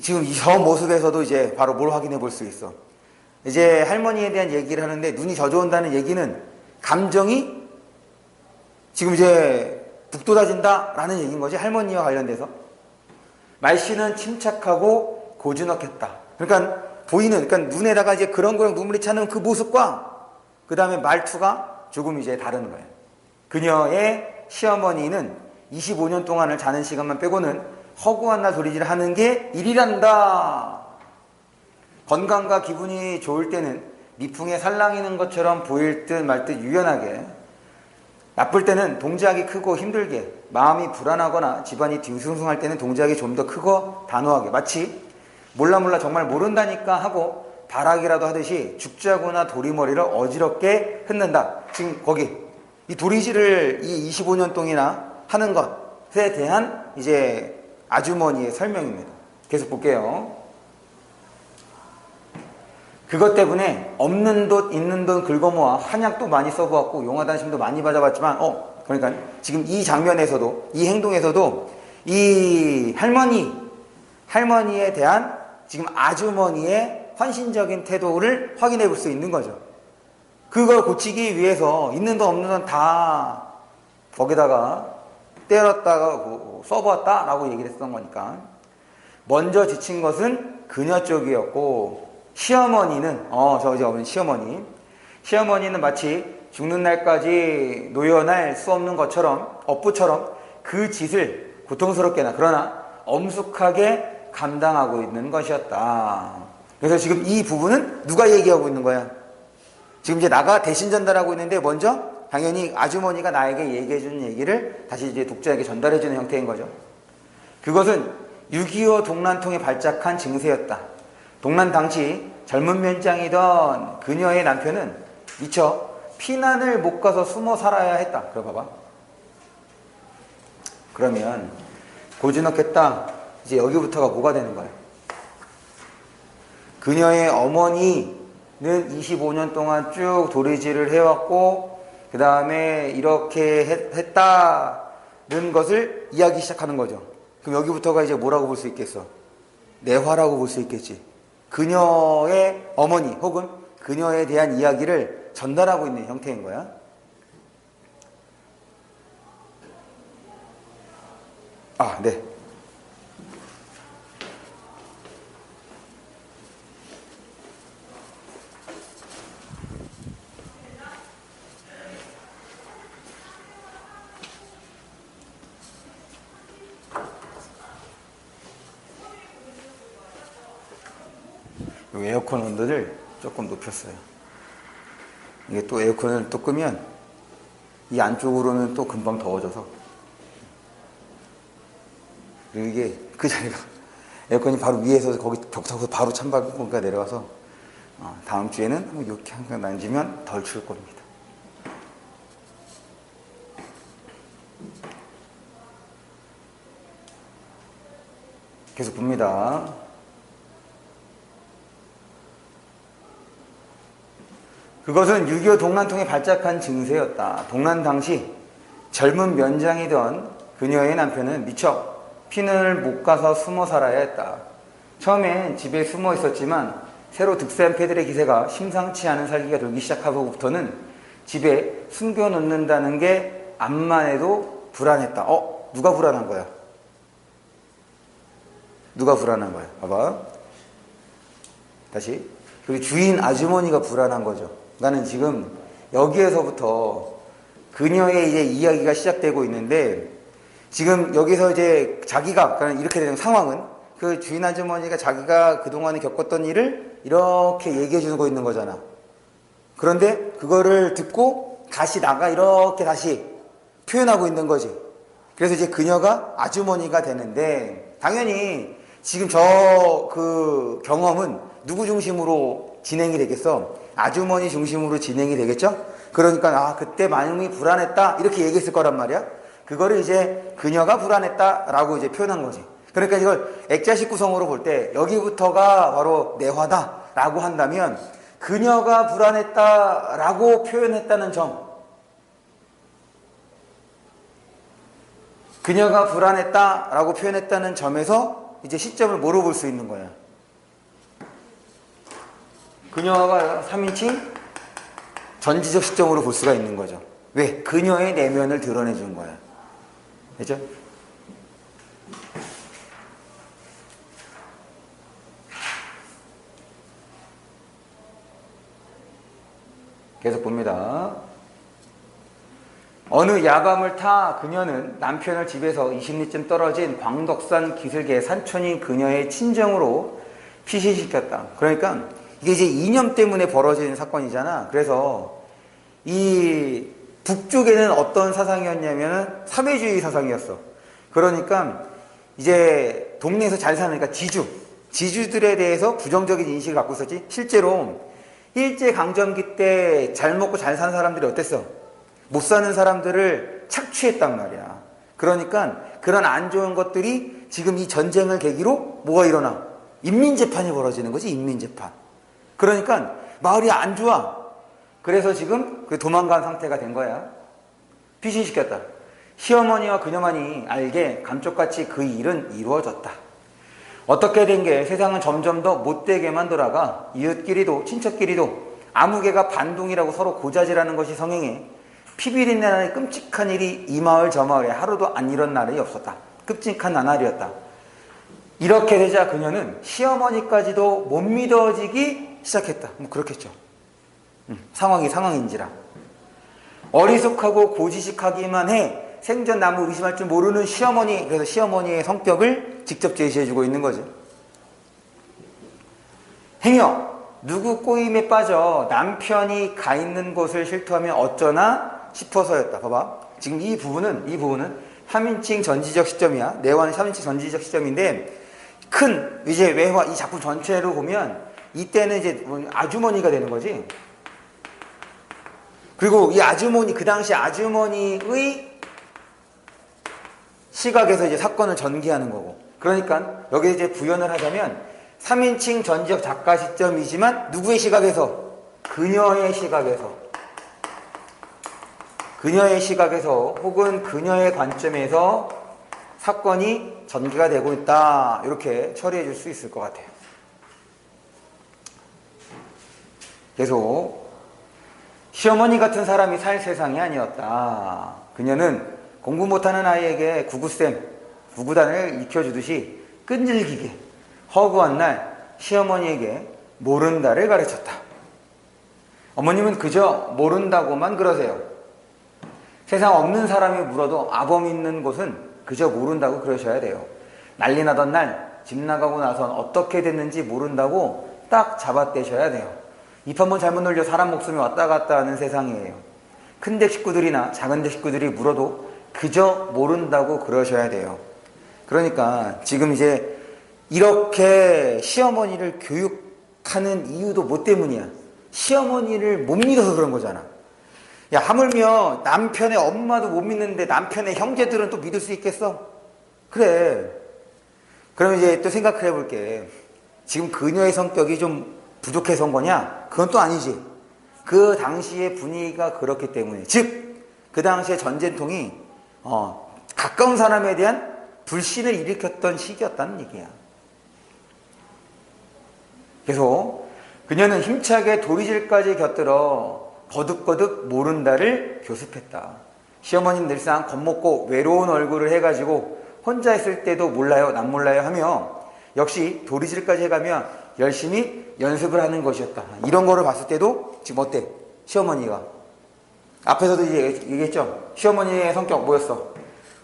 지금 저 모습에서도 이제 바로 뭘 확인해 볼 수 있어. 이제 할머니에 대한 얘기를 하는데 눈이 젖어온다는 얘기는 감정이 지금 이제 북돋아진다라는 얘기인 거지. 할머니와 관련돼서. 말씨는 침착하고 고즈넉했다. 그러니까 그러니까 눈에다가 이제 그렁그렁 눈물이 차는 그 모습과 그 다음에 말투가 조금 이제 다른 거예요. 그녀의 시어머니는 25년 동안을 자는 시간만 빼고는 허구한 날 도리질 하는 게 일이란다. 건강과 기분이 좋을 때는 미풍에 살랑이는 것처럼 보일 듯 말 듯 유연하게, 나쁠 때는 동작이 크고 힘들게, 마음이 불안하거나 집안이 뒤숭숭할 때는 동작이 좀 더 크고 단호하게, 마치 몰라 정말 모른다니까 하고 바라기라도 하듯이 죽자구나 도리머리를 어지럽게 흩는다. 지금 거기 이 도리질을 이 25년 동이나 하는 것에 대한 이제 아주머니의 설명입니다. 계속 볼게요. 그것 때문에 없는 돈 있는 돈 긁어모아 한약도 많이 써보았고 용화단심도 많이 받아봤지만 그러니까 지금 이 장면에서도, 이 행동에서도 이 할머니에 대한 지금 아주머니의 헌신적인 태도를 확인해 볼 수 있는 거죠. 그걸 고치기 위해서 있는 돈 없는 돈 다 거기다가 때렸다가 써보았다라고 얘기를 했던 거니까. 먼저 지친 것은 그녀 쪽이었고 시어머니는 저 이제 어머니 시어머니는 마치 죽는 날까지 노여날 수 없는 것처럼 업부처럼 그 짓을 고통스럽게나 그러나 엄숙하게 감당하고 있는 것이었다. 그래서 지금 이 부분은 누가 얘기하고 있는 거야? 지금 이제 나가 대신 전달하고 있는데 먼저 당연히 아주머니가 나에게 얘기해 주는 얘기를 다시 이제 독자에게 전달해 주는 형태인 거죠. 그것은 6.25 동란통에 발작한 증세였다. 동란 당시 젊은 면장이던 그녀의 남편은 미처 피난을 못 가서 숨어 살아야 했다. 그래 봐봐. 그러면 고즈넉했다. 이제 여기부터가 뭐가 되는 거야? 그녀의 어머니는 25년 동안 쭉 도리질을 해왔고 그 다음에 이렇게 했다는 것을 이야기 시작하는 거죠. 그럼 여기부터가 이제 뭐라고 볼 수 있겠어? 내화라고 볼 수 있겠지. 그녀의 어머니 혹은 그녀에 대한 이야기를 전달하고 있는 형태인 거야. 네. 요 에어컨 온도를 조금 높였어요. 이게 또 에어컨을 또 끄면 이 안쪽으로는 또 금방 더워져서, 그리고 이게 그 자리가 에어컨이 바로 위에서 거기 벽 타고 바로 찬바람가 내려와서 다음 주에는 한번 이렇게 한번 만지면 덜 추울 겁니다. 계속 봅니다. 그것은 6.25 동란통에 발작한 증세였다. 동란 당시 젊은 면장이던 그녀의 남편은 미처 피난을 못 가서 숨어 살아야 했다. 처음엔 집에 숨어 있었지만 새로 득세한 패들의 기세가 심상치 않은 살기가 돌기 시작하고부터는 집에 숨겨놓는다는 게 암만 해도 불안했다. 누가 불안한 거야? 누가 불안한 거야? 봐봐. 다시. 그리고 주인 아주머니가 불안한 거죠. 나는 지금 여기에서부터 그녀의 이제 이야기가 시작되고 있는데, 지금 여기서 이제 자기가, 그러니까 이렇게 되는 상황은 그 주인 아주머니가 자기가 그동안에 겪었던 일을 이렇게 얘기해 주고 있는 거잖아. 그런데 그거를 듣고 다시 나가 이렇게 다시 표현하고 있는 거지. 그래서 이제 그녀가 아주머니가 되는데, 당연히 지금 그 경험은 누구 중심으로 진행이 되겠어? 아주머니 중심으로 진행이 되겠죠? 그러니까 그때 마음이 불안했다 이렇게 얘기했을 거란 말이야. 그거를 이제 그녀가 불안했다라고 이제 표현한 거지. 그러니까 이걸 액자식 구성으로 볼 때 여기부터가 바로 내화다라고 한다면, 그녀가 불안했다라고 표현했다는 점, 그녀가 불안했다라고 표현했다는 점에서 이제 시점을 뭐로 볼 수 있는 거야? 그녀가 3인칭 전지적 시점으로 볼 수가 있는 거죠. 왜? 그녀의 내면을 드러내 준 거야. 됐죠? 계속 봅니다. 어느 야밤을 타 그녀는 남편을 집에서 20리쯤 떨어진 광덕산 기슭의 산촌인 그녀의 친정으로 피신시켰다. 그러니까 이게 이제 이념 때문에 벌어진 사건이잖아. 그래서 이 북쪽에는 어떤 사상이었냐면은 사회주의 사상이었어. 그러니까 이제 동네에서 잘 사니까 지주들에 대해서 부정적인 인식을 갖고 있었지. 실제로 일제강점기 때 잘 먹고 잘 사는 사람들이 어땠어? 못 사는 사람들을 착취했단 말이야. 그러니까 그런 안 좋은 것들이 지금 이 전쟁을 계기로 뭐가 일어나? 인민재판이 벌어지는 거지, 인민재판. 그러니까 마을이 안 좋아. 그래서 지금 그 도망간 상태가 된 거야. 피신시켰다. 시어머니와 그녀만이 알게 감쪽같이 그 일은 이루어졌다. 어떻게 된 게 세상은 점점 더 못되게만 돌아가 이웃끼리도 친척끼리도 아무개가 반동이라고 서로 고자질하는 것이 성행해 피비린내나는 끔찍한 일이 이 마을 저 마을에 하루도 안 이런 날이 없었다. 끔찍한 나날이었다. 이렇게 되자 그녀는 시어머니까지도 못 믿어지기 시작했다. 뭐 그렇겠죠. 상황인지라. 어리숙하고 고지식하기만 해 생전 남을 의심할 줄 모르는 시어머니. 그래서 시어머니의 성격을 직접 제시해주고 있는 거죠. 행여 누구 꼬임에 빠져 남편이 가 있는 곳을 실토하면 어쩌나 싶어서였다. 봐봐. 지금 이 부분은 3인칭 전지적 시점이야. 내화는 3인칭 전지적 시점인데, 큰 이제 외화 이 작품 전체로 보면 이때는 이제 아주머니가 되는 거지. 그리고 이 아주머니, 그 당시 아주머니의 시각에서 이제 사건을 전개하는 거고. 그러니까 여기에 이제 부연을 하자면 3인칭 전지적 작가 시점이지만 누구의 시각에서? 그녀의 시각에서 혹은 그녀의 관점에서 사건이 전개가 되고 있다. 이렇게 처리해 줄 수 있을 것 같아요. 계속. 시어머니 같은 사람이 살 세상이 아니었다. 그녀는 공부 못하는 아이에게 구구단을 익혀주듯이 끈질기게 허구한 날 시어머니에게 모른다를 가르쳤다. 어머님은 그저 모른다고만 그러세요. 세상 없는 사람이 물어도 아범 있는 곳은 그저 모른다고 그러셔야 돼요. 난리 나던 날 집 나가고 나선 어떻게 됐는지 모른다고 딱 잡아떼셔야 돼요. 입 한번 잘못 놀려 사람 목숨이 왔다 갔다 하는 세상이에요. 큰댁 식구들이나 작은댁 식구들이 물어도 그저 모른다고 그러셔야 돼요. 그러니까 지금 이제 이렇게 시어머니를 교육하는 이유도 뭐 때문이야? 시어머니를 못 믿어서 그런 거잖아. 야, 하물며 남편의 엄마도 못 믿는데 남편의 형제들은 또 믿을 수 있겠어? 그래. 그럼 이제 또 생각해 볼게. 지금 그녀의 성격이 좀 부족해서인 거냐? 그건 또 아니지. 그 당시의 분위기가 그렇기 때문에. 즉, 그 당시의 전쟁통이 가까운 사람에 대한 불신을 일으켰던 시기였다는 얘기야. 그래서 그녀는 힘차게 도리질까지 곁들여 거듭거듭 모른다를 교습했다. 시어머니는 늘상 겁먹고 외로운 얼굴을 해가지고 혼자 있을 때도 몰라요, 난 몰라요 하며 역시 도리질까지 해가며 열심히 연습을 하는 것이었다. 이런 거를 봤을 때도 지금 어때? 시어머니가 앞에서도 이제 얘기했죠. 시어머니의 성격 뭐였어?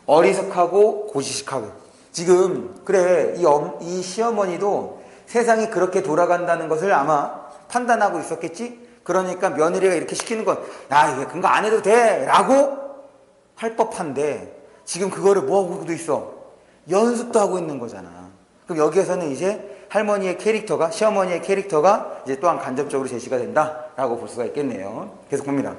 어리석하고 고지식하고. 지금 그래 이 시어머니도 세상이 그렇게 돌아간다는 것을 아마 판단하고 있었겠지. 그러니까 며느리가 이렇게 시키는 건 야, 이게 그거 안 해도 돼 라고 할 법한데 지금 그거를 뭐하고도 있어? 연습도 하고 있는 거잖아. 그럼 여기에서는 이제 할머니의 캐릭터가, 시어머니의 캐릭터가 이제 또한 간접적으로 제시가 된다라고 볼 수가 있겠네요. 계속 봅니다.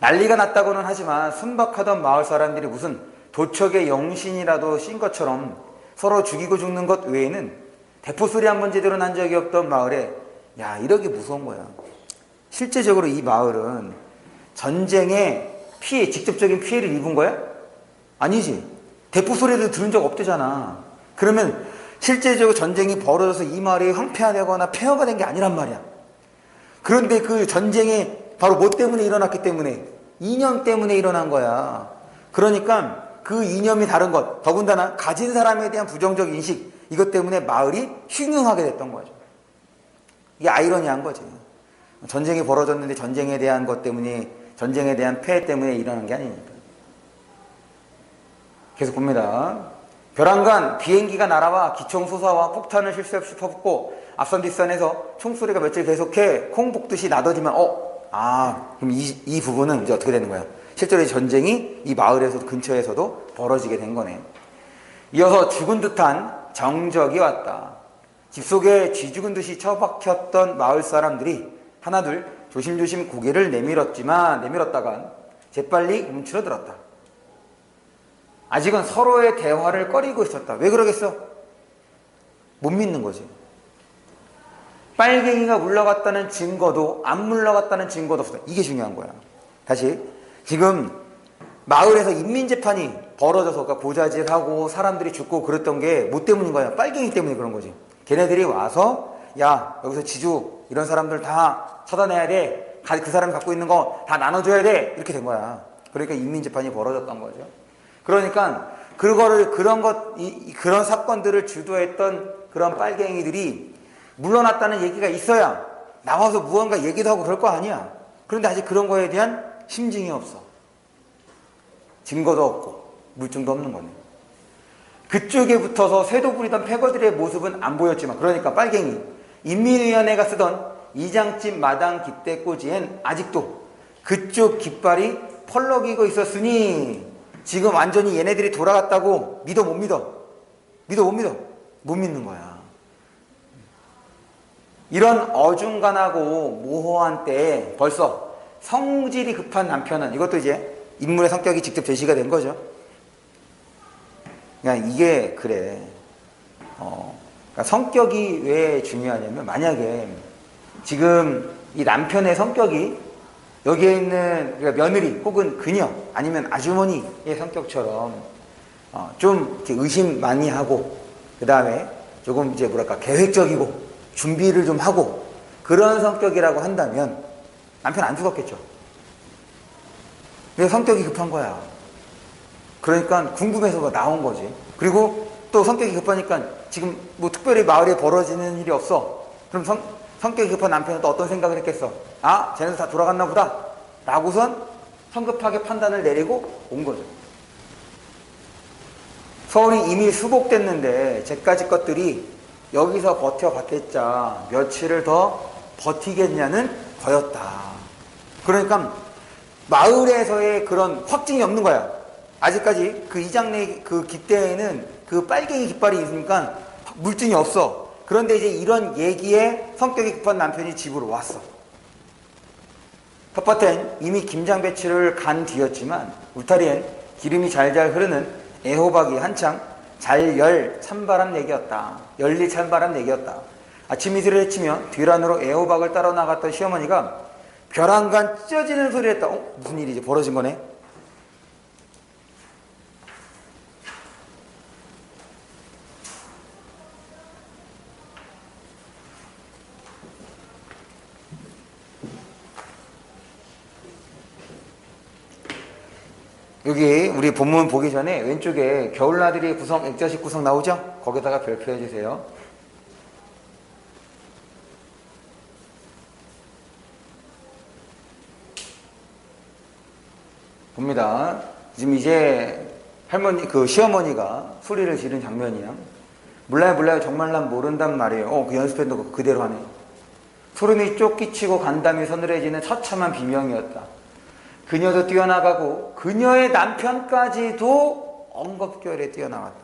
난리가 났다고는 하지만 순박하던 마을 사람들이 무슨 도척의 영신이라도 씌인 것처럼 서로 죽이고 죽는 것 외에는 대포소리 한 번 제대로 난 적이 없던 마을에 야, 이러기 무서운 거야. 실제적으로 이 마을은 전쟁에 피해, 직접적인 피해를 입은 거야? 아니지. 대포소리도 들은 적 없대잖아. 그러면 실제적으로 전쟁이 벌어져서 이 마을이 황폐화되거나 폐허가 된 게 아니란 말이야. 그런데 그 전쟁이 바로 뭐 때문에 일어났기 때문에? 이념 때문에 일어난 거야. 그러니까 그 이념이 다른 것, 더군다나 가진 사람에 대한 부정적 인식, 이것 때문에 마을이 흉흉하게 됐던 거죠. 이게 아이러니한 거지. 전쟁이 벌어졌는데 전쟁에 대한 것 때문에, 전쟁에 대한 폐해 때문에 일어난 게 아니니까. 계속 봅니다. 벼랑간 비행기가 날아와 기총 솟아와 폭탄을 쉴 새 없이 퍼붓고 앞선 뒷선에서 총소리가 며칠 계속해 콩 볶듯이 나더지만 그럼 이 부분은 이제 어떻게 되는 거야? 실제로 이 전쟁이 이 마을에서 근처에서도 벌어지게 된 거네. 이어서 죽은 듯한 정적이 왔다. 집 속에 쥐 죽은 듯이 처박혔던 마을 사람들이 하나둘 조심조심 고개를 내밀었다간 재빨리 움츠러들었다. 아직은 서로의 대화를 꺼리고 있었다. 왜 그러겠어? 못 믿는 거지. 빨갱이가 물러갔다는 증거도 안 물러갔다는 증거도 없었다. 이게 중요한 거야. 다시 지금 마을에서 인민재판이 벌어져서 그러니까 고자질하고 사람들이 죽고 그랬던 게 뭐 때문인 거야? 빨갱이 때문에 그런 거지. 걔네들이 와서 야, 여기서 지주 이런 사람들 다 처단해야 돼. 그 사람이 갖고 있는 거 다 나눠줘야 돼. 이렇게 된 거야. 그러니까 인민재판이 벌어졌던 거죠. 그러니까 그런 사건들을 주도했던 그런 빨갱이들이 물러났다는 얘기가 있어야 나와서 무언가 얘기도 하고 그럴 거 아니야. 그런데 아직 그런 거에 대한 심증이 없어. 증거도 없고 물증도 없는 거네. 그쪽에 붙어서 쇠도 부리던 패거들의 모습은 안 보였지만, 그러니까 빨갱이 인민위원회가 쓰던 이장집 마당 깃대꽂이엔 아직도 그쪽 깃발이 펄럭이고 있었으니 지금 완전히 얘네들이 돌아갔다고 믿어 못 믿어? 믿어 못 믿어? 못 믿는 거야. 이런 어중간하고 모호한 때에 벌써 성질이 급한 남편은, 이것도 이제 인물의 성격이 직접 제시가 된 거죠. 그냥 이게 그래. 그러니까 성격이 왜 중요하냐면, 만약에 지금 이 남편의 성격이 여기에 있는 그러니까 며느리 혹은 그녀 아니면 아주머니의 성격처럼 좀 이렇게 의심 많이 하고, 그 다음에 조금 이제 뭐랄까 계획적이고 준비를 좀 하고 그런 성격이라고 한다면 남편 안 죽었겠죠. 왜? 성격이 급한 거야. 그러니까 궁금해서 나온 거지. 그리고 또 성격이 급하니까 지금 뭐 특별히 마을에 벌어지는 일이 없어. 그럼 성격이 급한 남편은 또 어떤 생각을 했겠어? 아, 쟤네들 다 돌아갔나 보다 라고선 성급하게 판단을 내리고 온 거죠. 서울이 이미 수복됐는데 쟤까지 것들이 여기서 버텨봤댔자 며칠을 더 버티겠냐는 거였다. 그러니까 마을에서의 그런 확증이 없는 거야. 아직까지 그 이장내 그 깃대에는 그 빨갱이 깃발이 있으니까 물증이 없어. 그런데 이제 이런 얘기에 성격이 급한 남편이 집으로 왔어. 텃밭엔 이미 김장배추를 간 뒤였지만 울타리엔 기름이 잘잘 흐르는 애호박이 한창 잘열 찬바람 내기였다. 열리 찬바람 내기였다. 아침 이슬을 헤치며 뒤란으로 애호박을 따라 나갔던 시어머니가 벼랑간 찢어지는 소리를 했다. 무슨 일이 이제 벌어진 거네. 여기 우리 본문 보기 전에 왼쪽에 겨울나들이 구성, 액자식 구성 나오죠? 거기다가 별표해 주세요. 봅니다. 지금 이제 할머니, 그 시어머니가 소리를 지른 장면이야. 몰라요, 몰라요. 정말 난 모른단 말이에요. 그 연습했던 거 그대로 하네. 소름이 쫓기치고 간담이 서늘해지는 처참한 비명이었다. 그녀도 뛰어나가고 그녀의 남편까지도 엉겁결에 뛰어나갔다.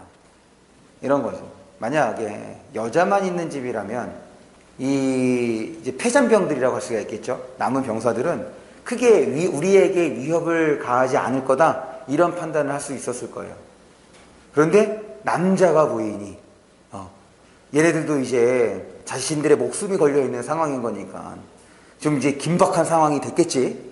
이런 거죠. 만약에 여자만 있는 집이라면 이제 폐잔병들이라고 할 수가 있겠죠. 남은 병사들은 크게 우리에게 위협을 가하지 않을 거다. 이런 판단을 할 수 있었을 거예요. 그런데 남자가 보이니 얘네들도 이제 자신들의 목숨이 걸려있는 상황인 거니까 좀 이제 긴박한 상황이 됐겠지.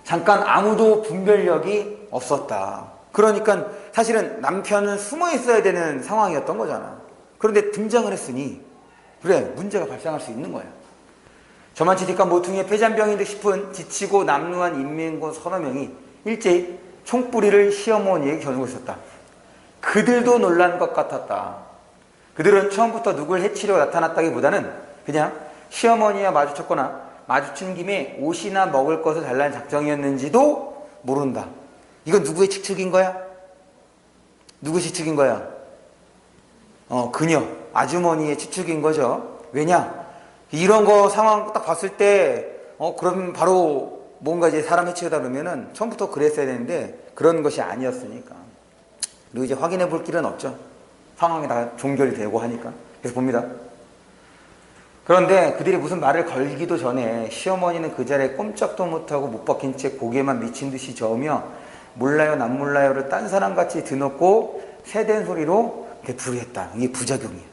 잠깐 아무도 분별력이 없었다. 그러니까 사실은 남편은 숨어 있어야 되는 상황이었던 거잖아. 그런데 등장을 했으니 그래, 문제가 발생할 수 있는 거야. 저만치 뒷간 모퉁이의 폐잔병인 듯 싶은 지치고 남루한 인민군 서너 명이 일제히 총뿌리를 시어머니에게 겨누고 있었다. 그들도 놀란 것 같았다. 그들은 처음부터 누굴 해치려 나타났다기보다는 그냥 시어머니와 마주쳤거나 마주친 김에 옷이나 먹을 것을 달라는 작정이었는지도 모른다. 이건 누구의 추측인 거야? 누구 추측인 거야? 그녀, 아주머니의 추측인 거죠. 왜냐? 이런 거 상황 딱 봤을 때, 그럼 바로 뭔가 이제 사람 해치우다 그러면은 처음부터 그랬어야 되는데 그런 것이 아니었으니까. 그리고 이제 확인해 볼 길은 없죠. 상황이 다 종결이 되고 하니까. 그래서 봅니다. 그런데 그들이 무슨 말을 걸기도 전에 시어머니는 그 자리에 꼼짝도 못하고 못 박힌 채 고개만 미친 듯이 저으며 몰라요 난 몰라요를 딴 사람같이 드높고 새된 소리로 되풀이했다. 이게 부작용이야.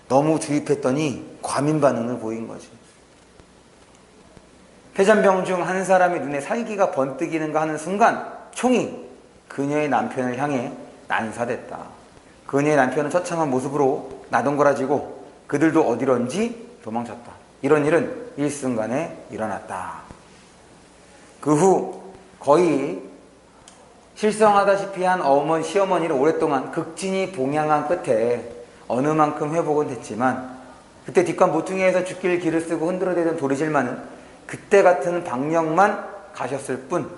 너무 주입했더니 과민 반응을 보인 거지. 폐잔병 중 한 사람의 눈에 살기가 번뜩이는가 하는 순간 총이 그녀의 남편을 향해 난사됐다. 그녀의 남편은 처참한 모습으로 나동거라지고 그들도 어디론지 도망쳤다. 이런 일은 일순간에 일어났다. 그 후 거의 실성하다시피 한 시어머니를 오랫동안 극진히 봉양한 끝에 어느 만큼 회복은 됐지만 그때 뒷간 모퉁이에서 죽길 길을 쓰고 흔들어대던 도리질만은 그때 같은 방력만 가셨을 뿐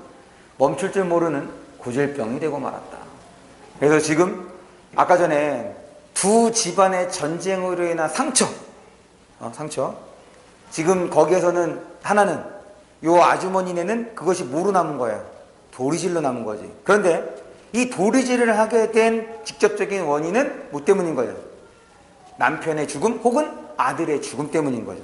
멈출 줄 모르는 고질병이 되고 말았다. 그래서 지금 아까 전에 두 집안의 전쟁으로 인한 상처 지금 거기에서는 하나는 요 아주머니네는 그것이 뭐로 남은 거야? 도리질로 남은 거지. 그런데 이 도리질을 하게 된 직접적인 원인은 뭐 때문인 거예요? 남편의 죽음 혹은 아들의 죽음 때문인 거죠.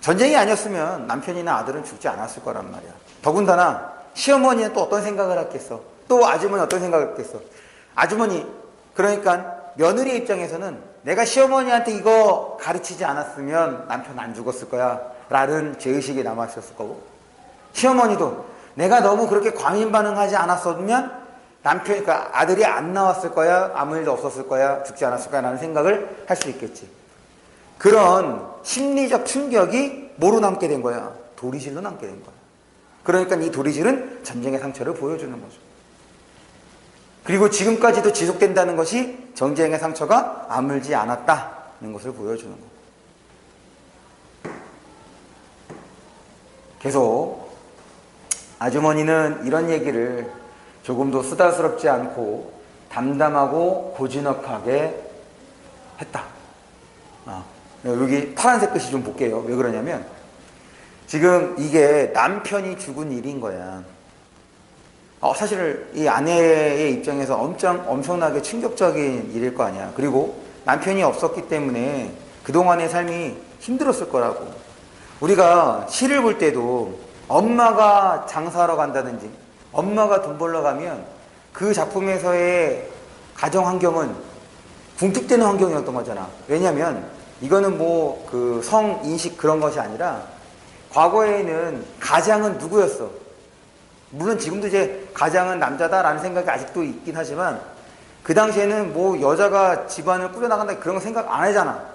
전쟁이 아니었으면 남편이나 아들은 죽지 않았을 거란 말이야. 더군다나 시어머니는 또 어떤 생각을 했겠어? 또 아주머니는 어떤 생각을 했겠어? 아주머니, 그러니까 며느리 입장에서는 내가 시어머니한테 이거 가르치지 않았으면 남편 안 죽었을 거야 라는 죄의식이 남아있었을 거고, 시어머니도 내가 너무 그렇게 과민 반응하지 않았으면 그러니까 아들이 안 나왔을 거야, 아무 일도 없었을 거야, 죽지 않았을 거야 라는 생각을 할 수 있겠지. 그런 심리적 충격이 뭐로 남게 된 거야? 도리질로 남게 된 거야. 그러니까 이 도리질은 전쟁의 상처를 보여주는 거죠. 그리고 지금까지도 지속된다는 것이 전쟁의 상처가 아물지 않았다는 것을 보여주는 거예요. 계속 아주머니는 이런 얘기를 조금도 쓰다스럽지 않고 담담하고 고즈넉하게 했다. 여기 파란색 글씨 좀 볼게요. 왜 그러냐면 지금 이게 남편이 죽은 일인 거야. 사실 이 아내의 입장에서 엄청나게 충격적인 일일 거 아니야. 그리고 남편이 없었기 때문에 그동안의 삶이 힘들었을 거라고. 우리가 시를 볼 때도 엄마가 장사하러 간다든지 엄마가 돈 벌러 가면 그 작품에서의 가정 환경은 궁핍되는 환경이었던 거잖아. 왜냐면 이거는 뭐 그 성인식 그런 것이 아니라 과거에는 가장은 누구였어? 물론 지금도 이제 가장은 남자다라는 생각이 아직도 있긴 하지만 그 당시에는 뭐 여자가 집안을 꾸려나간다 그런 거 생각 안 하잖아.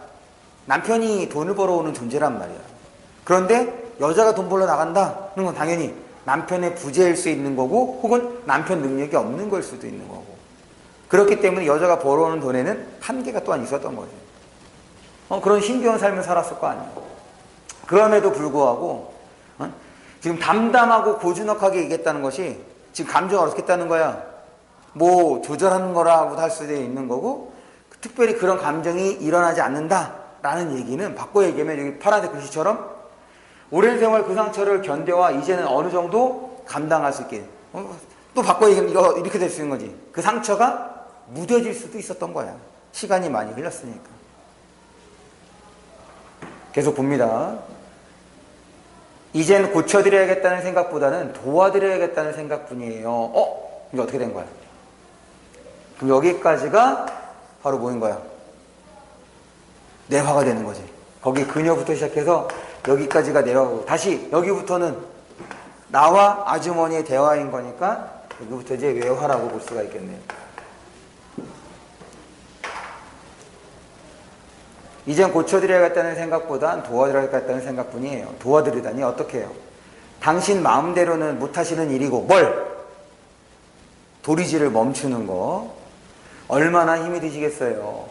남편이 돈을 벌어오는 존재란 말이야. 그런데 여자가 돈 벌러 나간다? 그런 건 당연히 남편의 부재일 수 있는 거고 혹은 남편 능력이 없는 걸 수도 있는 거고. 그렇기 때문에 여자가 벌어오는 돈에는 한계가 또한 있었던 거지. 그런 힘겨운 삶을 살았을 거 아니야. 그럼에도 불구하고 지금 담담하고 고즈넉하게 얘기했다는 것이 지금 감정을 어떻게 했다는 거야. 뭐 조절하는 거라고도 할 수도 있는 거고 특별히 그런 감정이 일어나지 않는다라는 얘기는 바꿔 얘기하면 여기 파란색 글씨처럼 오랜 세월 그 상처를 견뎌와 이제는 어느 정도 감당할 수 있게 또 바꿔 얘기하면 이거 이렇게 될 수 있는 거지. 그 상처가 무뎌질 수도 있었던 거야. 시간이 많이 흘렀으니까. 계속 봅니다. 이젠 고쳐드려야겠다는 생각보다는 도와드려야겠다는 생각뿐이에요. 이게 어떻게 된 거야? 그럼 여기까지가 바로 뭐인 거야? 내화가 되는 거지. 거기 그녀부터 시작해서 여기까지가 내려가고 다시 여기부터는 나와 아주머니의 대화인 거니까 여기부터 이제 외화라고 볼 수가 있겠네요. 이젠 고쳐드려야겠다는 생각보단 도와드려야겠다는 생각뿐이에요. 도와드리다니 어떻게 해요? 당신 마음대로는 못하시는 일이고 뭘? 도리지를 멈추는 거 얼마나 힘이 드시겠어요.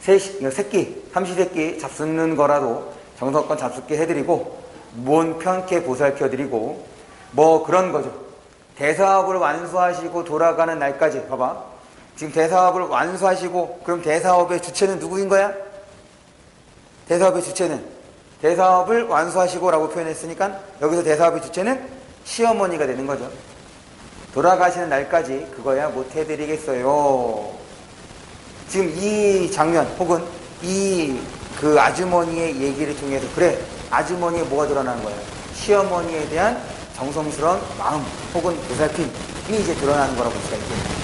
새끼, 삼시세끼 잡수는 거라도 정성껏 잡숫게 해드리고 뭔 편케 보살펴드리고 뭐 그런 거죠. 대사업을 완수하시고 돌아가는 날까지 봐봐. 지금 대사업을 완수하시고 그럼 대사업의 주체는 누구인 거야? 대사업의 주체는 대사업을 완수하시고 라고 표현했으니까 여기서 대사업의 주체는 시어머니가 되는 거죠. 돌아가시는 날까지 그거야 못 해드리겠어요. 지금 이 장면 혹은 그 아주머니의 얘기를 통해서 그래 아주머니에 뭐가 드러나는 거야? 시어머니에 대한 정성스러운 마음 혹은 보살핌이 이제 드러나는 거라고 볼 수가 있겠네요.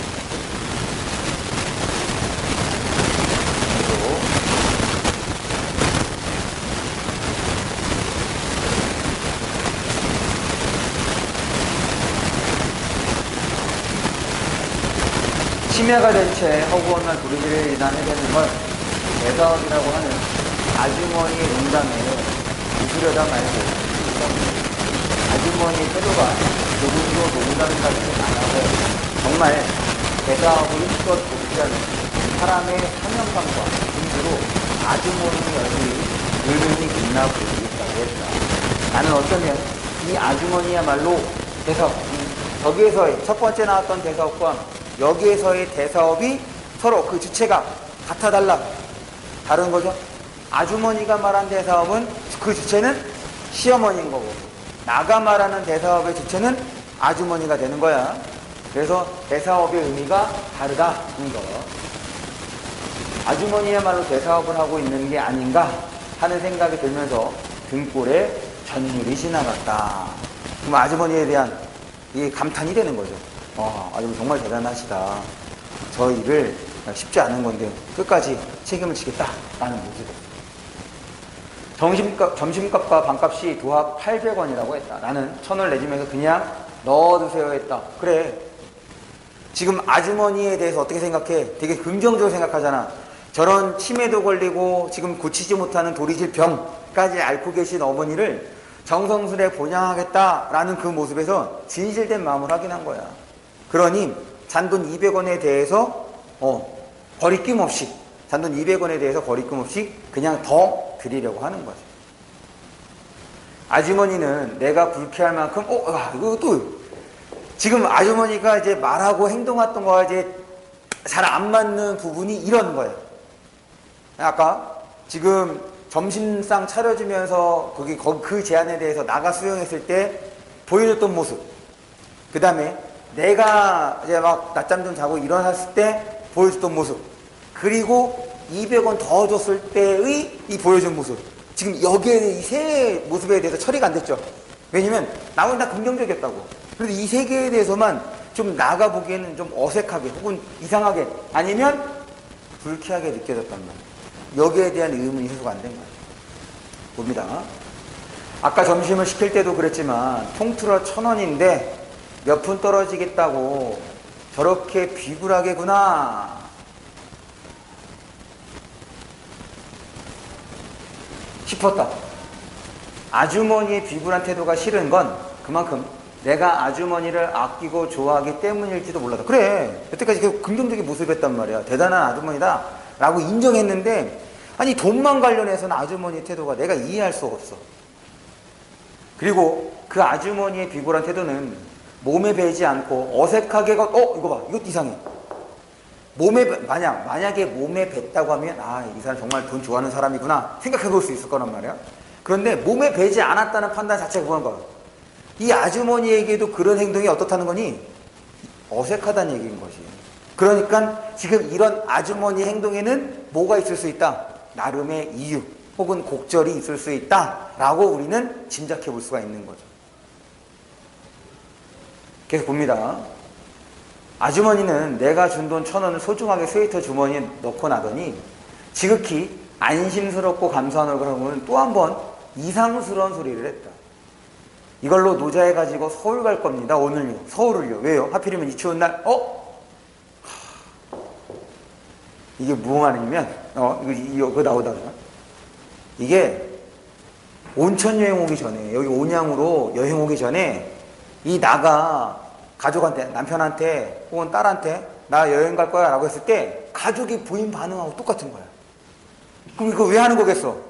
치매가 된 채 허구한 도리지를 일하게 되는 걸 대사업이라고 하는 아주머니의 농담에 웃으려다 말고 아주머니의 태도가 조금도 농담 같지 않아서 정말 대사업을 힘껏 복지하는 사람의 사명감과 진주로 아주머니의 얼굴이 은은히 빛나 보이기까지 했다. 나는 어쩌면 이 아주머니야말로 대사업, 저기에서의 첫 번째 나왔던 대사업과 여기에서의 대사업이 서로 그 주체가 같아달라 다른 거죠. 아주머니가 말한 대사업은 그 주체는 시어머니인 거고 나가 말하는 대사업의 주체는 아주머니가 되는 거야. 그래서 대사업의 의미가 다르다는 거. 아주머니야말로 대사업을 하고 있는 게 아닌가 하는 생각이 들면서 등골에 전율이 지나갔다. 그럼 아주머니에 대한 이 감탄이 되는 거죠. 아주머니 정말 대단하시다. 저 일을 쉽지 않은 건데 끝까지 책임을 지겠다라는 모습. 점심값과 반값이 도합 800원이라고 했다. 나는 1,000원 내주면서 그냥 넣어두세요 했다. 그래. 지금 아주머니에 대해서 어떻게 생각해? 되게 긍정적으로 생각하잖아. 저런 치매도 걸리고 지금 고치지 못하는 도리질 병까지 앓고 계신 어머니를 정성스레 본양하겠다라는 그 모습에서 진실된 마음을 확인한 거야. 그러니 잔돈 200원에 대해서 거리낌 없이 잔돈 200원에 대해서 거리낌 없이 그냥 더 드리려고 하는 거죠. 아주머니는 내가 불쾌할 만큼 이거 또 지금 아주머니가 이제 말하고 행동했던 거와 이제 잘 안 맞는 부분이 이런 거예요. 아까 지금 점심상 차려주면서 그 제안에 대해서 나가 수용했을 때 보여줬던 모습, 그 다음에 내가 이제 막 낮잠 좀 자고 일어났을 때 보여줬던 모습, 그리고 200원 더 줬을 때의 이 보여준 모습, 지금 여기에 이 세 모습에 대해서 처리가 안 됐죠. 왜냐면 나머지는 다 긍정적이었다고. 그런데 이 세 개에 대해서만 좀 나가보기에는 좀 어색하게 혹은 이상하게 아니면 불쾌하게 느껴졌단 말이에요. 여기에 대한 의문이 해소가 안 된 거예요. 봅니다. 아까 점심을 시킬 때도 그랬지만 통틀어 1,000원인데 몇 푼 떨어지겠다고 저렇게 비굴하게구나 싶었다. 아주머니의 비굴한 태도가 싫은 건 그만큼 내가 아주머니를 아끼고 좋아하기 때문일지도 몰라도, 그래, 여태까지 계속 긍정적인 모습이었단 말이야. 대단한 아주머니다 라고 인정했는데, 아니 돈만 관련해서는 아주머니의 태도가 내가 이해할 수가 없어. 그리고 그 아주머니의 비굴한 태도는 몸에 배지 않고 어색하게 이거 봐, 이것도 이상해. 만약에 몸에 뱄다고 하면 이 사람 정말 돈 좋아하는 사람이구나 생각해 볼 수 있을 거란 말이야. 그런데 몸에 배지 않았다는 판단 자체가 그런 거야. 이 아주머니에게도 그런 행동이 어떻다는 거니? 어색하다는 얘기인 거지. 그러니까 지금 이런 아주머니 행동에는 뭐가 있을 수 있다? 나름의 이유 혹은 곡절이 있을 수 있다라고 우리는 짐작해 볼 수가 있는 거죠. 계속 봅니다. 아주머니는 내가 준 돈 1,000원을 소중하게 스웨이터 주머니에 넣고 나더니 지극히 안심스럽고 감사한 얼굴을 하고는 또 한 번 이상스러운 소리를 했다. 이걸로 노자해가지고 서울 갈 겁니다. 오늘요. 서울을요. 왜요? 하필이면 이 추운 날 이게 무슨 말이냐면 이거 나오다가 이게 온천 여행 오기 전에, 여기 온양으로 여행 오기 전에 이 나가 가족한테, 남편한테 혹은 딸한테 나 여행 갈 거야 라고 했을 때 가족이 부인 반응하고 똑같은 거야. 그럼 이거 왜 하는 거겠어?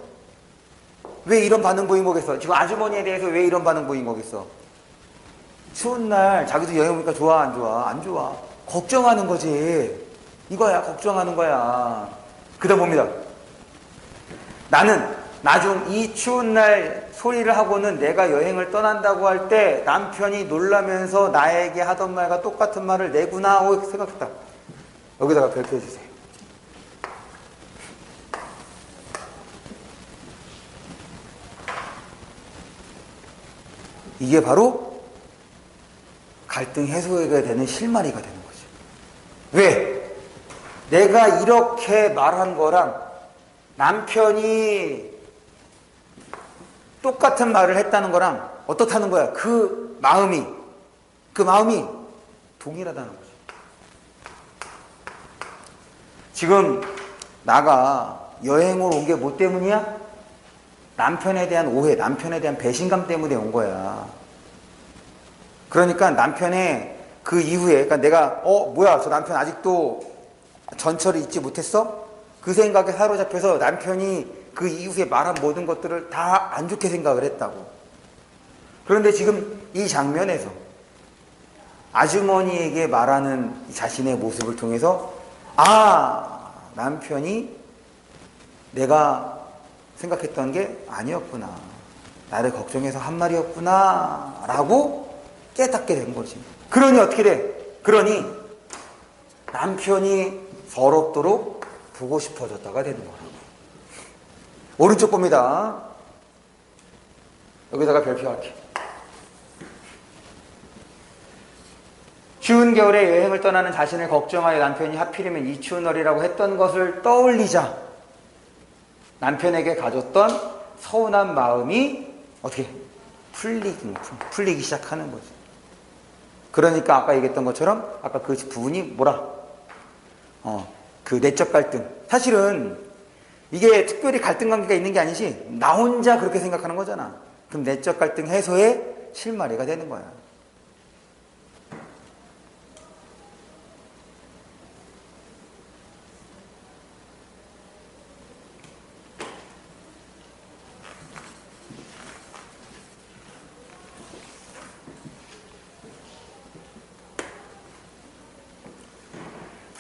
왜 이런 반응 보인 거겠어? 지금 아주머니에 대해서 왜 이런 반응 보인 거겠어? 추운 날 자기도 여행 오니까 좋아 안 좋아? 안 좋아. 걱정하는 거지. 이거야, 걱정하는 거야. 그 다음 봅니다. 나는 나중 이 추운 날 소리를 하고는 내가 여행을 떠난다고 할 때 남편이 놀라면서 나에게 하던 말과 똑같은 말을 내구나 하고 생각했다. 여기다가 별표해 주세요. 이게 바로 갈등 해소가 되는 실마리가 되는 거죠. 왜? 내가 이렇게 말한 거랑 남편이 똑같은 말을 했다는 거랑 어떻다는 거야? 그 마음이 동일하다는 거죠. 지금 나가 여행을 온 게 뭐 때문이야? 남편에 대한 오해, 남편에 대한 배신감 때문에 온 거야. 그러니까 남편의 그 이후에, 그러니까 내가 뭐야 저 남편 아직도 전철을 잊지 못했어? 그 생각에 사로잡혀서 남편이 그 이후에 말한 모든 것들을 다 안 좋게 생각을 했다고. 그런데 지금 이 장면에서 아주머니에게 말하는 자신의 모습을 통해서 남편이 내가 생각했던 게 아니었구나, 나를 걱정해서 한 말이었구나 라고 깨닫게 된 거지. 그러니 어떻게 돼? 그러니 남편이 서럽도록 보고 싶어졌다가 되는 거라고. 오른쪽 봅니다. 여기다가 별표할게. 추운 겨울에 여행을 떠나는 자신을 걱정하여 남편이 하필이면 이 추운 날이라고 했던 것을 떠올리자 남편에게 가졌던 서운한 마음이 어떻게 풀리기 시작하는 거죠. 그러니까 아까 얘기했던 것처럼 아까 그 부분이 뭐라? 그 내적 갈등. 사실은 이게 특별히 갈등 관계가 있는 게 아니지 나 혼자 그렇게 생각하는 거잖아. 그럼 내적 갈등 해소의 실마리가 되는 거야.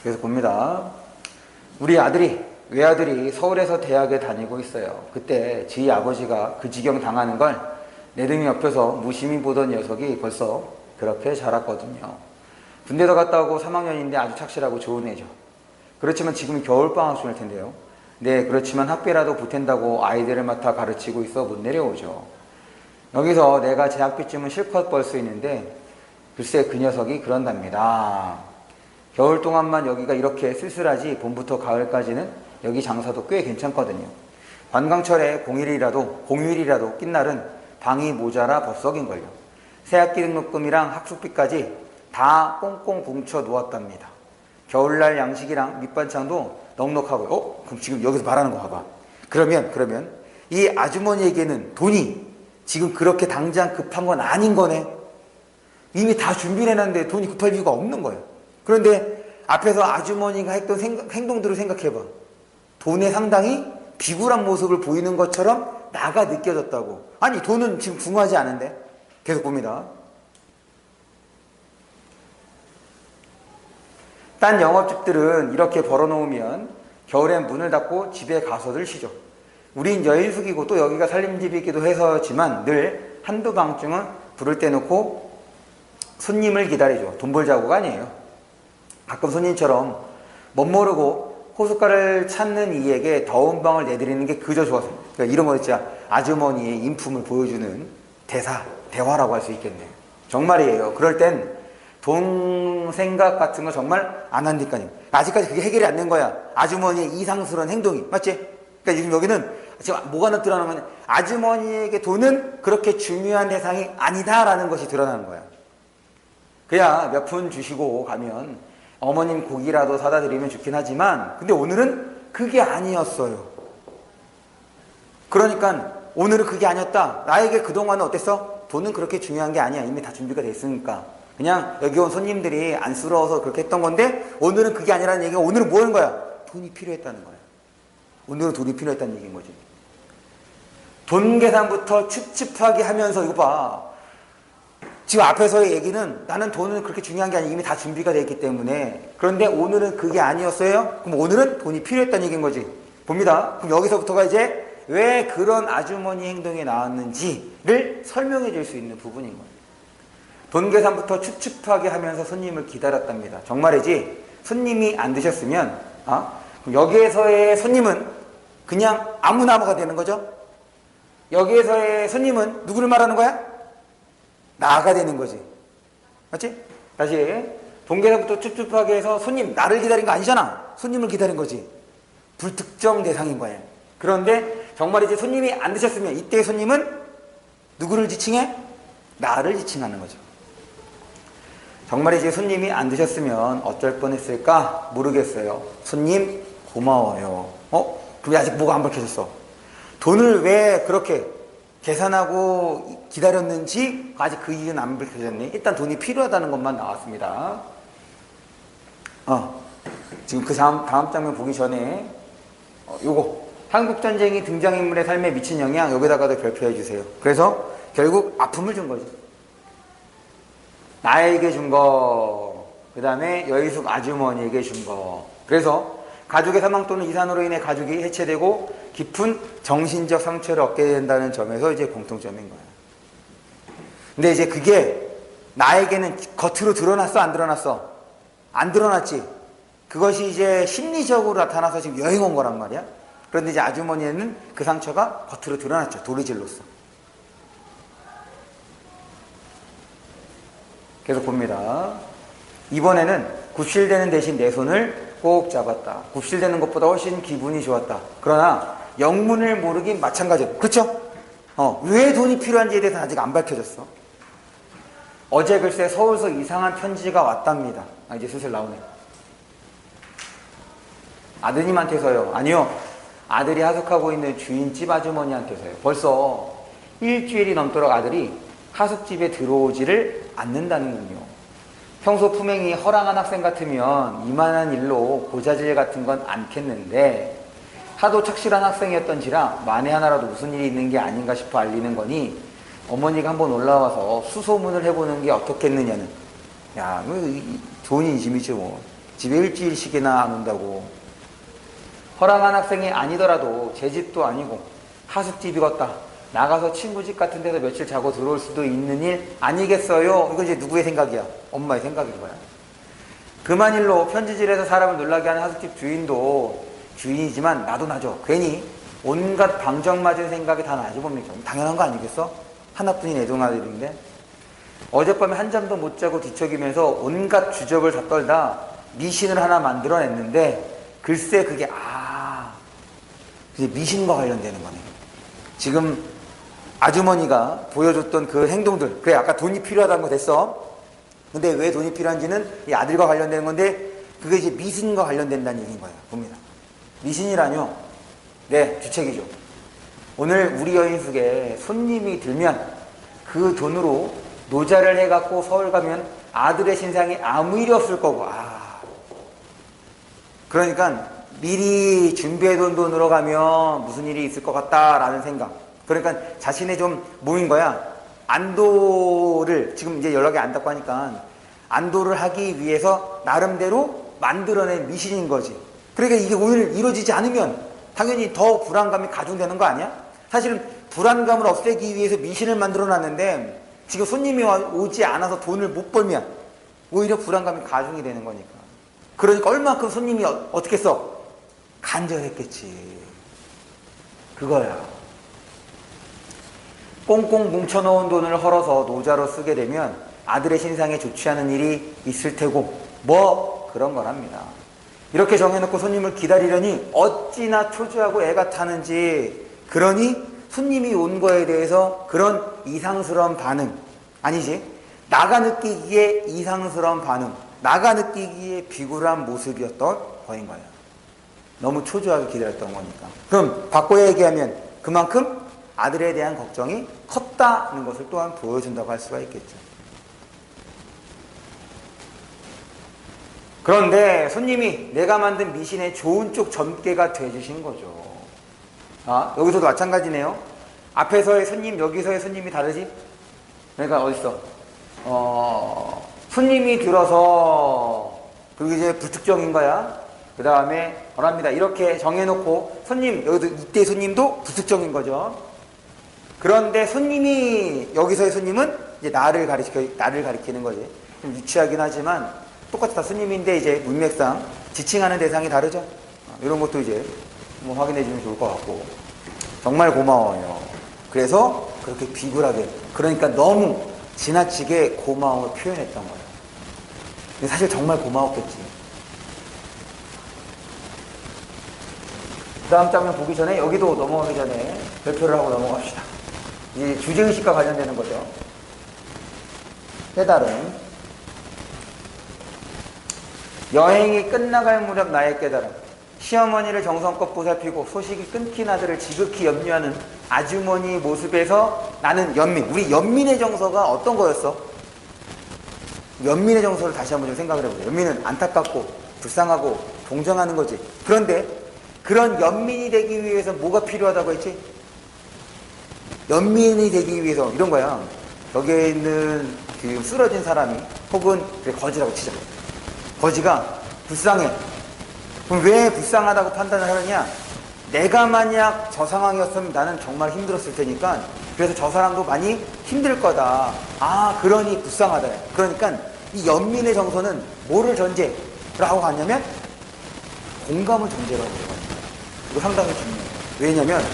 그래서 봅니다. 우리 아들이, 외아들이 서울에서 대학에 다니고 있어요. 그때 저희 아버지가 그 지경 당하는 걸 내 등 옆에서 무심히 보던 녀석이 벌써 그렇게 자랐거든요. 군대도 갔다 오고 3학년인데 아주 착실하고 좋은 애죠. 그렇지만 지금 겨울방학 중일 텐데요. 네, 그렇지만 학비라도 보탠다고 아이들을 맡아 가르치고 있어 못 내려오죠. 여기서 내가 제 학비쯤은 실컷 벌 수 있는데 글쎄 그 녀석이 그런답니다. 겨울 동안만 여기가 이렇게 쓸쓸하지 봄부터 가을까지는 여기 장사도 꽤 괜찮거든요. 관광철에 공휴일이라도 낀 날은 방이 모자라 버석인걸요. 새학기 등록금이랑 학습비까지 다 꽁꽁 뭉쳐 놓았답니다. 겨울날 양식이랑 밑반찬도 넉넉하고요. 그럼 지금 여기서 말하는 거 봐봐. 그러면 이 아주머니에게는 돈이 지금 그렇게 당장 급한 건 아닌 거네. 이미 다 준비를 해놨는데 돈이 급할 이유가 없는 거예요. 그런데 앞에서 아주머니가 했던 행동들을 생각해봐. 돈에 상당히 비굴한 모습을 보이는 것처럼 나가 느껴졌다고. 아니 돈은 지금 궁하지 않은데. 계속 봅니다. 딴 영업집들은 이렇게 벌어놓으면 겨울엔 문을 닫고 집에 가서들 쉬죠. 우린 여인숙이고 또 여기가 살림집이기도 해서지만 늘 한두 방쯤은 불을 떼놓고 손님을 기다리죠. 돈 벌자고가 아니에요. 가끔 손님처럼 멋모르고 호숫가를 찾는 이에게 더운 방을 내드리는 게 그저 좋아서. 그러니까 이런 거 진짜 아주머니의 인품을 보여주는 대화라고 할 수 있겠네요. 정말이에요. 그럴 땐 돈 생각 같은 거 정말 안 한다니까요. 아직까지 그게 해결이 안 된 거야. 아주머니의 이상스러운 행동이. 맞지? 그러니까 지금 여기는 지금 뭐가 드러나면 아주머니에게 돈은 그렇게 중요한 대상이 아니다라는 것이 드러나는 거야. 그야 몇 푼 주시고 가면 어머님 고기라도 사다 드리면 좋긴 하지만 근데 오늘은 그게 아니었어요. 그러니까 오늘은 그게 아니었다. 나에게 그동안은 어땠어? 돈은 그렇게 중요한 게 아니야. 이미 다 준비가 됐으니까. 그냥 여기 온 손님들이 안쓰러워서 그렇게 했던 건데 오늘은 그게 아니라는 얘기가 오늘은 뭐 하는 거야? 돈이 필요했다는 거야. 오늘은 돈이 필요했다는 얘기인 거지. 돈 계산부터 찝찝하게 하면서 이거 봐. 지금 앞에서의 얘기는 나는 돈은 그렇게 중요한 게 아니고 이미 다 준비가 되어 있기 때문에 그런데 오늘은 그게 아니었어요? 그럼 오늘은 돈이 필요했다는 얘기인 거지. 봅니다. 그럼 여기서부터가 이제 왜 그런 아주머니 행동이 나왔는지를 설명해 줄 수 있는 부분인 거예요. 돈 계산부터 찝찝하게 하면서 손님을 기다렸답니다. 정말이지 손님이 안 드셨으면 그럼 여기에서의 손님은 그냥 아무나가 되는 거죠. 여기에서의 손님은 누구를 말하는 거야? 나가 되는 거지. 맞지? 다시 돈 계산부터 찝찝하게 해서 손님 나를 기다린 거 아니잖아. 손님을 기다린 거지. 불특정 대상인 거예요. 그런데 정말이지 손님이 안 드셨으면 이때의 손님은 누구를 지칭해? 나를 지칭하는 거죠. 정말이지 손님이 안 드셨으면 어쩔 뻔했을까? 모르겠어요. 손님 고마워요. 그럼 아직 뭐가 안 밝혀졌어? 돈을 왜 그렇게 계산하고 기다렸는지 아직 그 이유는 안 밝혀졌네. 일단 돈이 필요하다는 것만 나왔습니다. 지금 그 다음 장면 보기 전에 요거 한국전쟁이 등장인물의 삶에 미친 영향 여기다가도 별표해 주세요. 그래서 결국 아픔을 준 거죠. 나에게 준 거, 그 다음에 여의숙 아주머니에게 준 거. 그래서 가족의 사망 또는 이산으로 인해 가족이 해체되고 깊은 정신적 상처를 얻게 된다는 점에서 이제 공통점인 거예요. 근데 이제 그게 나에게는 겉으로 드러났어, 안 드러났어? 안 드러났지. 그것이 이제 심리적으로 나타나서 지금 여행 온 거란 말이야. 그런데 이제 아주머니에는 그 상처가 겉으로 드러났죠. 도리질로서. 계속 봅니다. 이번에는 굽실대는 대신 내 손을 꼭 잡았다. 굽실대는 것보다 훨씬 기분이 좋았다. 그러나 영문을 모르긴 마찬가지예요. 그렇죠? 왜 돈이 필요한지에 대해서는 아직 안 밝혀졌어. 어제 글쎄 서울서 이상한 편지가 왔답니다. 이제 슬슬 나오네. 아드님한테서요. 아니요. 아들이 하숙하고 있는 주인집 아주머니한테서요. 벌써 일주일이 넘도록 아들이 하숙집에 들어오지를 않는다는군요. 평소 품행이 허랑한 학생 같으면 이만한 일로 고자질 같은 건 않겠는데 하도 착실한 학생이었던지라 만에 하나라도 무슨 일이 있는 게 아닌가 싶어 알리는 거니 어머니가 한번 올라와서 수소문을 해보는 게 어떻겠느냐는. 야, 좋은 인심이죠 뭐. 집에 일주일씩이나 안 온다고. 허락한 학생이 아니더라도 제 집도 아니고 하숙집이겠다. 나가서 친구 집 같은 데서 며칠 자고 들어올 수도 있는 일 아니겠어요? 이건 이제 누구의 생각이야? 엄마의 생각인 거야. 그만일로 편지질에서 사람을 놀라게 하는 하숙집 주인도 주인이지만 나도 나죠. 괜히 온갖 방정 맞은 생각이 다 나죠 뭡니까? 당연한 거 아니겠어? 하나뿐인 애동아들인데. 어젯밤에 한 잠도 못 자고 뒤척이면서 온갖 주접을 다 떨다 미신을 하나 만들어냈는데 글쎄 그게 이제 미신과 관련되는 거네. 지금 아주머니가 보여줬던 그 행동들, 그래 아까 돈이 필요하다는 거 됐어. 근데 왜 돈이 필요한지는 이 아들과 관련되는 건데 그게 이제 미신과 관련된다는 얘기인 거예요. 봅니다. 미신이라뇨? 네, 주책이죠. 오늘 우리 여인숙에 손님이 들면 그 돈으로 노자를 해갖고 서울 가면 아들의 신상에 아무 일이 없을 거고. 그러니까 미리 준비해둔 돈으로 가면 무슨 일이 있을 것 같다라는 생각. 그러니까 자신의 좀 뭐인 거야? 안도를 지금 이제 연락이 안 닿고 하니까 안도를 하기 위해서 나름대로 만들어낸 미신인 거지. 그러니까 이게 오늘 이루어지지 않으면 당연히 더 불안감이 가중되는 거 아니야? 사실은 불안감을 없애기 위해서 미신을 만들어 놨는데 지금 손님이 오지 않아서 돈을 못 벌면 오히려 불안감이 가중이 되는 거니까. 그러니까 얼마큼 손님이 어떻게 써? 간절했겠지. 그거야. 꽁꽁 뭉쳐놓은 돈을 헐어서 노자로 쓰게 되면 아들의 신상에 좋지 않은 일이 있을 테고 뭐 그런 거랍니다. 이렇게 정해놓고 손님을 기다리려니 어찌나 초조하고 애가 타는지. 그러니 손님이 온 거에 대해서 그런 이상스러운 반응, 아니지, 나가 느끼기에 이상스러운 반응, 나가 느끼기에 비굴한 모습이었던 거인 거예요. 너무 초조하게 기다렸던 거니까. 그럼 바꿔 얘기하면 그만큼 아들에 대한 걱정이 컸다는 것을 또한 보여준다고 할 수가 있겠죠. 그런데 손님이 내가 만든 미신의 좋은 쪽 전개가 돼주신 거죠. 여기서도 마찬가지네요. 앞에서의 손님, 여기서의 손님이 다르지? 그러니까 어딨어? 손님이 들어서 그리고 이제 불특정인 거야. 그 다음에 뭐랍니다. 이렇게 정해놓고 손님, 여기도 이때 손님도 불특정인 거죠. 그런데 손님이, 여기서의 손님은 이제 나를 가리키는 거지. 좀 유치하긴 하지만 똑같이 다 손님인데 이제 문맥상 지칭하는 대상이 다르죠. 이런 것도 이제 뭐 확인해 주면 좋을 것 같고. 정말 고마워요. 그래서 그렇게 비굴하게, 그러니까 너무 지나치게 고마움을 표현했던 거예요. 근데 사실 정말 고마웠겠지. 그 다음 장면 보기 전에, 여기도 넘어가기 전에 발표를 하고 넘어갑시다. 이 주제의식과 관련되는 거죠. 깨달음. 여행이 끝나갈 무렵 나의 깨달음. 시어머니를 정성껏 보살피고 소식이 끊긴 아들을 지극히 염려하는 아주머니의 모습에서 나는 우리 연민의 정서가 어떤 거였어? 연민의 정서를 다시 한번 좀 생각을 해보자. 연민은 안타깝고 불쌍하고 동정하는 거지. 그런데 그런 연민이 되기 위해서 뭐가 필요하다고 했지? 연민이 되기 위해서 이런 거야. 여기에 있는 그 쓰러진 사람이, 혹은 거지라고 치자. 거지가 불쌍해. 그럼 왜 불쌍하다고 판단을 하느냐? 내가 만약 저 상황이었으면 나는 정말 힘들었을 테니까, 그래서 저 사람도 많이 힘들 거다. 그러니 불쌍하다. 그러니까 이 연민의 정서는 뭐를 전제라고 하냐면 공감을 전제라고 해요. 이거 상당히 중요해요. 왜냐면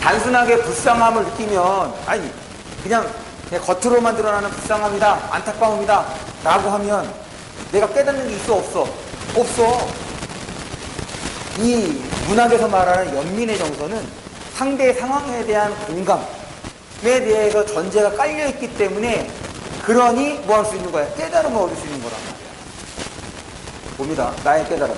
단순하게 불쌍함을 느끼면, 그냥 겉으로만 드러나는 불쌍함이다, 안타까움이다 라고 하면 내가 깨닫는 게 있어, 없어? 없어. 이 문학에서 말하는 연민의 정서는 상대의 상황에 대한 공감에 대해서 전제가 깔려있기 때문에, 그러니 뭐 할 수 있는 거야? 깨달음을 얻을 수 있는 거란 말이야. 봅니다. 나의 깨달음.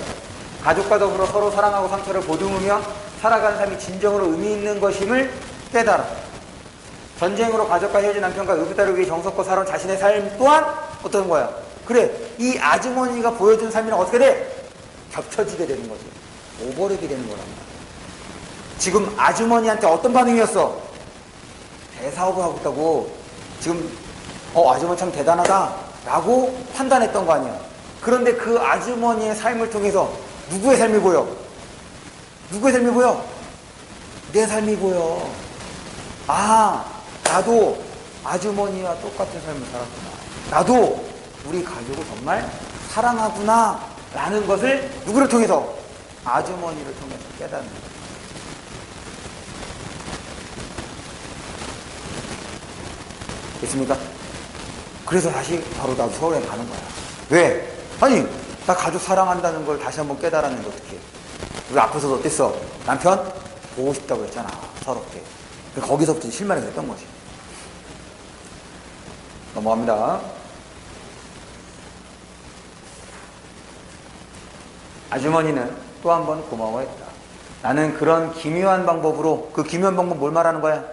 가족과 더불어 서로 사랑하고 상처를 보듬으며 살아가는 삶이 진정으로 의미 있는 것임을 깨달아. 전쟁으로 가족과 헤어진 남편과 의붓딸을 위해 정성껏 살아온 자신의 삶 또한 어떤 거야? 그래, 이 아주머니가 보여준 삶이랑 어떻게 돼? 겹쳐지게 되는 거지. 오버랩이 되는 거란 말이야. 지금 아주머니한테 어떤 반응이었어? 대사업을 하고 있다고. 지금 아주머니 참 대단하다 라고 판단했던 거 아니야. 그런데 그 아주머니의 삶을 통해서 누구의 삶이 보여? 누구의 삶이 보여? 내 삶이 보여. 아, 나도 아주머니와 똑같은 삶을 살았구나. 나도 우리 가족을 정말 사랑하구나 라는 것을 누구를 통해서? 아주머니를 통해서 깨닫는 거예요. 됐습니까? 그래서 다시 바로 나도 서울에 가는 거야. 왜? 아니, 나 가족 사랑한다는 걸 다시 한번 깨달았는데 어떡해. 우리 앞에서도 어땠어? 남편? 보고 싶다고 했잖아. 서럽게. 거기서부터 실망이 됐던 거지. 넘어갑니다. 아주머니는 또 한 번 고마워했다. 나는 그런 기묘한 방법으로, 그 기묘한 방법 뭘 말하는 거야?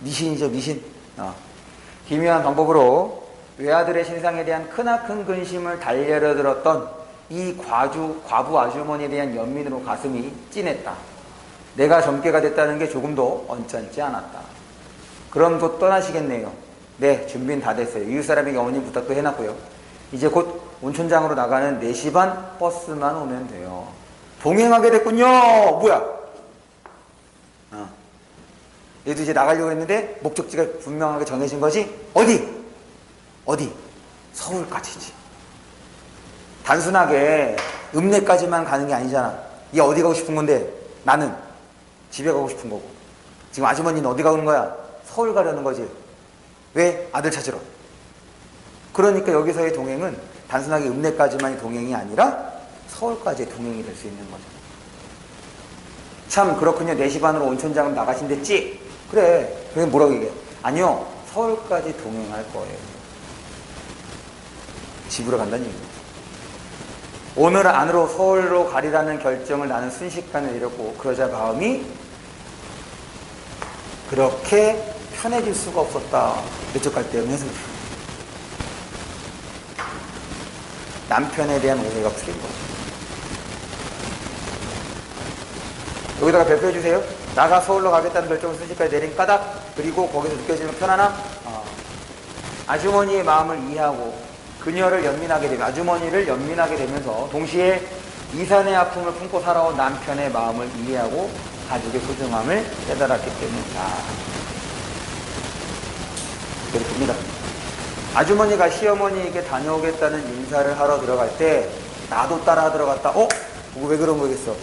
미신이죠, 미신. 기묘한 방법으로 외아들의 신상에 대한 크나큰 근심을 달래려들었던 이 과부 아주머니에 대한 연민으로 가슴이 찐했다. 내가 점괘가 됐다는 게 조금도 언짢지 않았다. 그럼 곧 떠나시겠네요. 네, 준비는 다 됐어요. 이웃사람에게 어머님 부탁도 해놨고요. 이제 곧 온천장으로 나가는 4시 반 버스만 오면 돼요. 동행하게 됐군요. 뭐야? 얘도 이제 나가려고 했는데 목적지가 분명하게 정해진 거지. 어디? 서울까지지. 단순하게 읍내까지만 가는 게 아니잖아. 얘 어디 가고 싶은 건데 나는 집에 가고 싶은 거고. 지금 아주머니는 어디 가는 거야? 서울 가려는 거지. 왜? 아들 찾으러. 그러니까 여기서의 동행은 단순하게 읍내까지만의 동행이 아니라 서울까지의 동행이 될 수 있는 거죠. 참 그렇군요. 4시 반으로 온천장으로 나가신댔지? 그래. 그게 뭐라고 얘기해? 아니요. 서울까지 동행할 거예요. 집으로 간다는 얘기입니다. 오늘 안으로 서울로 가리라는 결정을 나는 순식간에 내렸고 그러자 마음이 그렇게 편해질 수가 없었다. 이쪽 갈 때는 해서 남편에 대한 오해가 풀린 거죠. 여기다가 발표해 주세요. 나가 서울로 가겠다는 결정을 순식간에 내린 까닭, 그리고 거기서 느껴지는 편안함. 아주머니의 마음을 이해하고 그녀를 연민하게 되면, 아주머니를 연민하게 되면서 동시에 이산의 아픔을 품고 살아온 남편의 마음을 이해하고 가족의 소중함을 깨달았기 때문이다. 그렇게 봅니다. 아주머니가 시어머니에게 다녀오겠다는 인사를 하러 들어갈 때 나도 따라 들어갔다. 왜 그런 거겠어?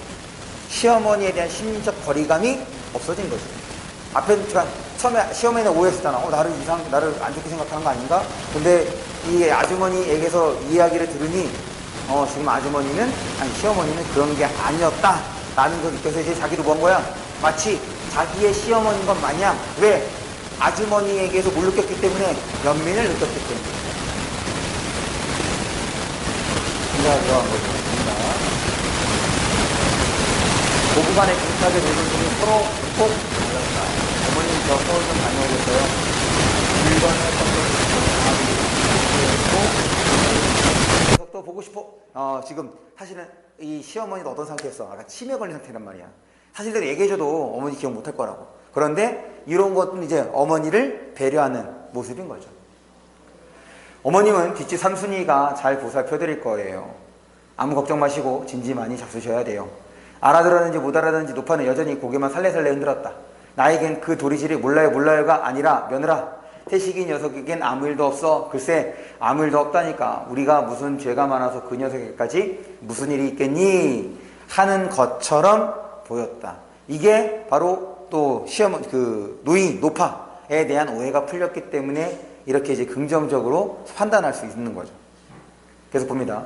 시어머니에 대한 심리적 거리감이 없어진 거지. 앞에 처음에 시어머니는 오해했잖아. 나를 안 좋게 생각하는 거 아닌가? 근데 이 아주머니에게서 이야기를 들으니 지금 아주머니는, 아니 시어머니는 그런 게 아니었다 라는 걸 느껴서 이제 자기도 뭔 거야? 마치 자기의 시어머니인 것 마냥. 왜? 아주머니에게서 뭘 느꼈기 때문에? 연민을 느꼈기 때문에. 이해가 들어간 거죠. 고부간의 비슷하게 되는 분이 서로 꼭 달랐다. 어머님 저 서울 좀 다녀오겠어요. 물건을 계속 또 보고 싶어. 지금 사실은 이 시어머니도 어떤 상태였어? 아까 치매 걸린 상태란 말이야. 사실대로 얘기해줘도 어머니 기억 못할 거라고. 그런데 이런 것은 이제 어머니를 배려하는 모습인 거죠. 어머님은 뒷집 삼순이가 잘 보살펴드릴 거예요. 아무 걱정 마시고 진지 많이 잡수셔야 돼요. 알아들었는지 못 알아들었는지 노파는 여전히 고개만 살래살래 흔들었다. 나에겐 그 도리질이 몰라요가 아니라 며느라, 태식이 녀석에겐 아무 일도 없어. 글쎄 아무 일도 없다니까. 우리가 무슨 죄가 많아서 그 녀석에게까지 무슨 일이 있겠니? 하는 것처럼 보였다. 이게 바로 또 시어머니, 노인, 노파에 대한 오해가 풀렸기 때문에 이렇게 이제 긍정적으로 판단할 수 있는 거죠. 계속 봅니다.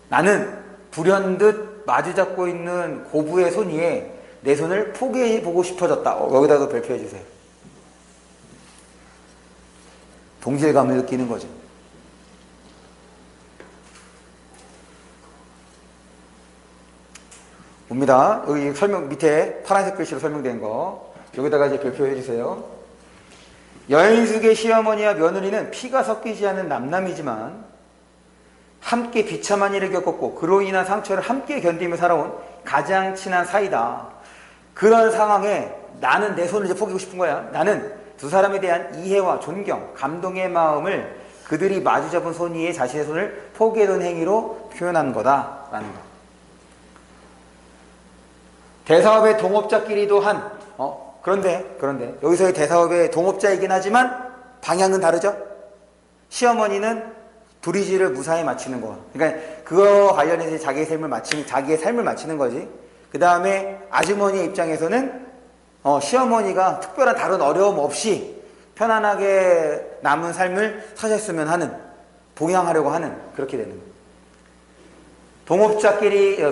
나는 불현듯 마주 잡고 있는 고부의 손 위에 내 손을 포개해보고 싶어졌다. 여기다도 발표해 주세요. 동질감을 느끼는 거죠. 봅니다. 여기 설명 밑에 파란색 글씨로 설명된 거 여기다가 이제 발표해 주세요. 여인숙의 시어머니와 며느리는 피가 섞이지 않은 남남이지만 함께 비참한 일을 겪었고 그로 인한 상처를 함께 견디며 살아온 가장 친한 사이다. 그런 상황에 나는 내 손을 이제 포기하고 싶은 거야. 나는 두 사람에 대한 이해와 존경, 감동의 마음을 그들이 마주 잡은 손 위에 자신의 손을 포기해둔 행위로 표현한 거다라는 거. 대사업의 동업자끼리도 그런데 여기서의 대사업의 동업자이긴 하지만 방향은 다르죠. 시어머니는 두리지를 무사히 마치는 거. 그러니까 그거 관련해서 자기의 삶을 마치는 거지. 그 다음에 아주머니의 입장에서는 시어머니가 특별한 다른 어려움 없이 편안하게 남은 삶을 사셨으면 하는, 봉양하려고 하는, 그렇게 되는 거예요.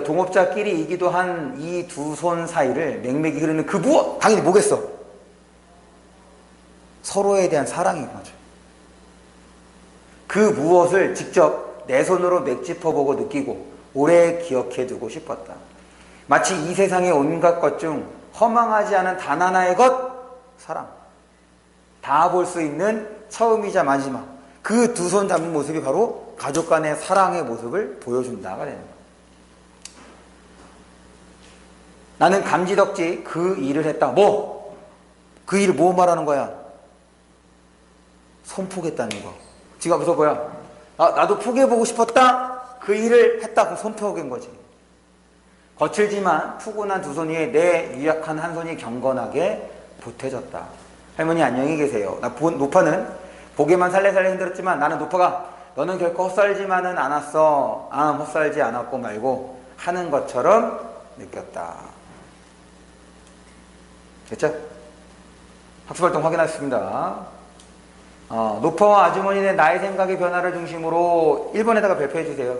동업자끼리이기도 한 이 두 손 사이를 맹맥이 흐르는 그 무엇! 당연히 뭐겠어? 서로에 대한 사랑인 거죠. 그 무엇을 직접 내 손으로 맥짚어보고 느끼고 오래 기억해두고 싶었다. 마치 이 세상의 온갖 것 중 허망하지 않은 단 하나의 것, 사랑. 다 볼 수 있는 처음이자 마지막. 그 두 손 잡는 모습이 바로 가족 간의 사랑의 모습을 보여준다가 되는 거야. 나는 감지덕지 그 일을 했다. 그 일을 뭐 말하는 거야? 손포겠다는 거. 지금 앞에서 뭐야? 나도 포기해보고 싶었다. 그 일을 했다. 손포긴 거지. 거칠지만 푸근한 두 손 위에 내 유약한 한 손이 경건하게 보태졌다. 할머니 안녕히 계세요. 노파는 보기만 살래살래 힘들었지만 나는 노파가 너는 결코 헛살지만은 않았어. 헛살지 않았고 말고 하는 것처럼 느꼈다. 됐죠? 학습활동 확인하셨습니다. 노파와 아주머니의 나의 생각의 변화를 중심으로 1번에다가 발표해 주세요.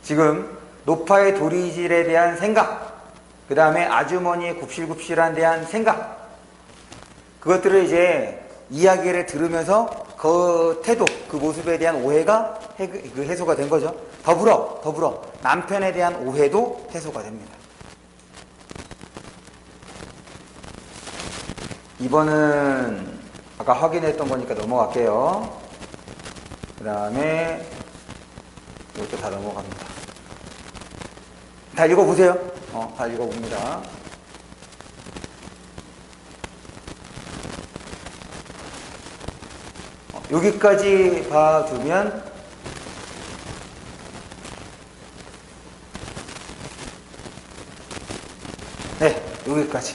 지금 노파의 도리질에 대한 생각, 그 다음에 아주머니의 굽실굽실한 대한 생각, 그것들을 이제 이야기를 들으면서 그 태도, 그 모습에 대한 오해가 해소가 된 거죠. 더불어 남편에 대한 오해도 해소가 됩니다. 2번은 아까 확인했던 거니까 넘어갈게요. 그 다음에 이것도 다 넘어갑니다. 다 읽어보세요. 다 읽어봅니다. 여기까지 봐두면 네, 여기까지.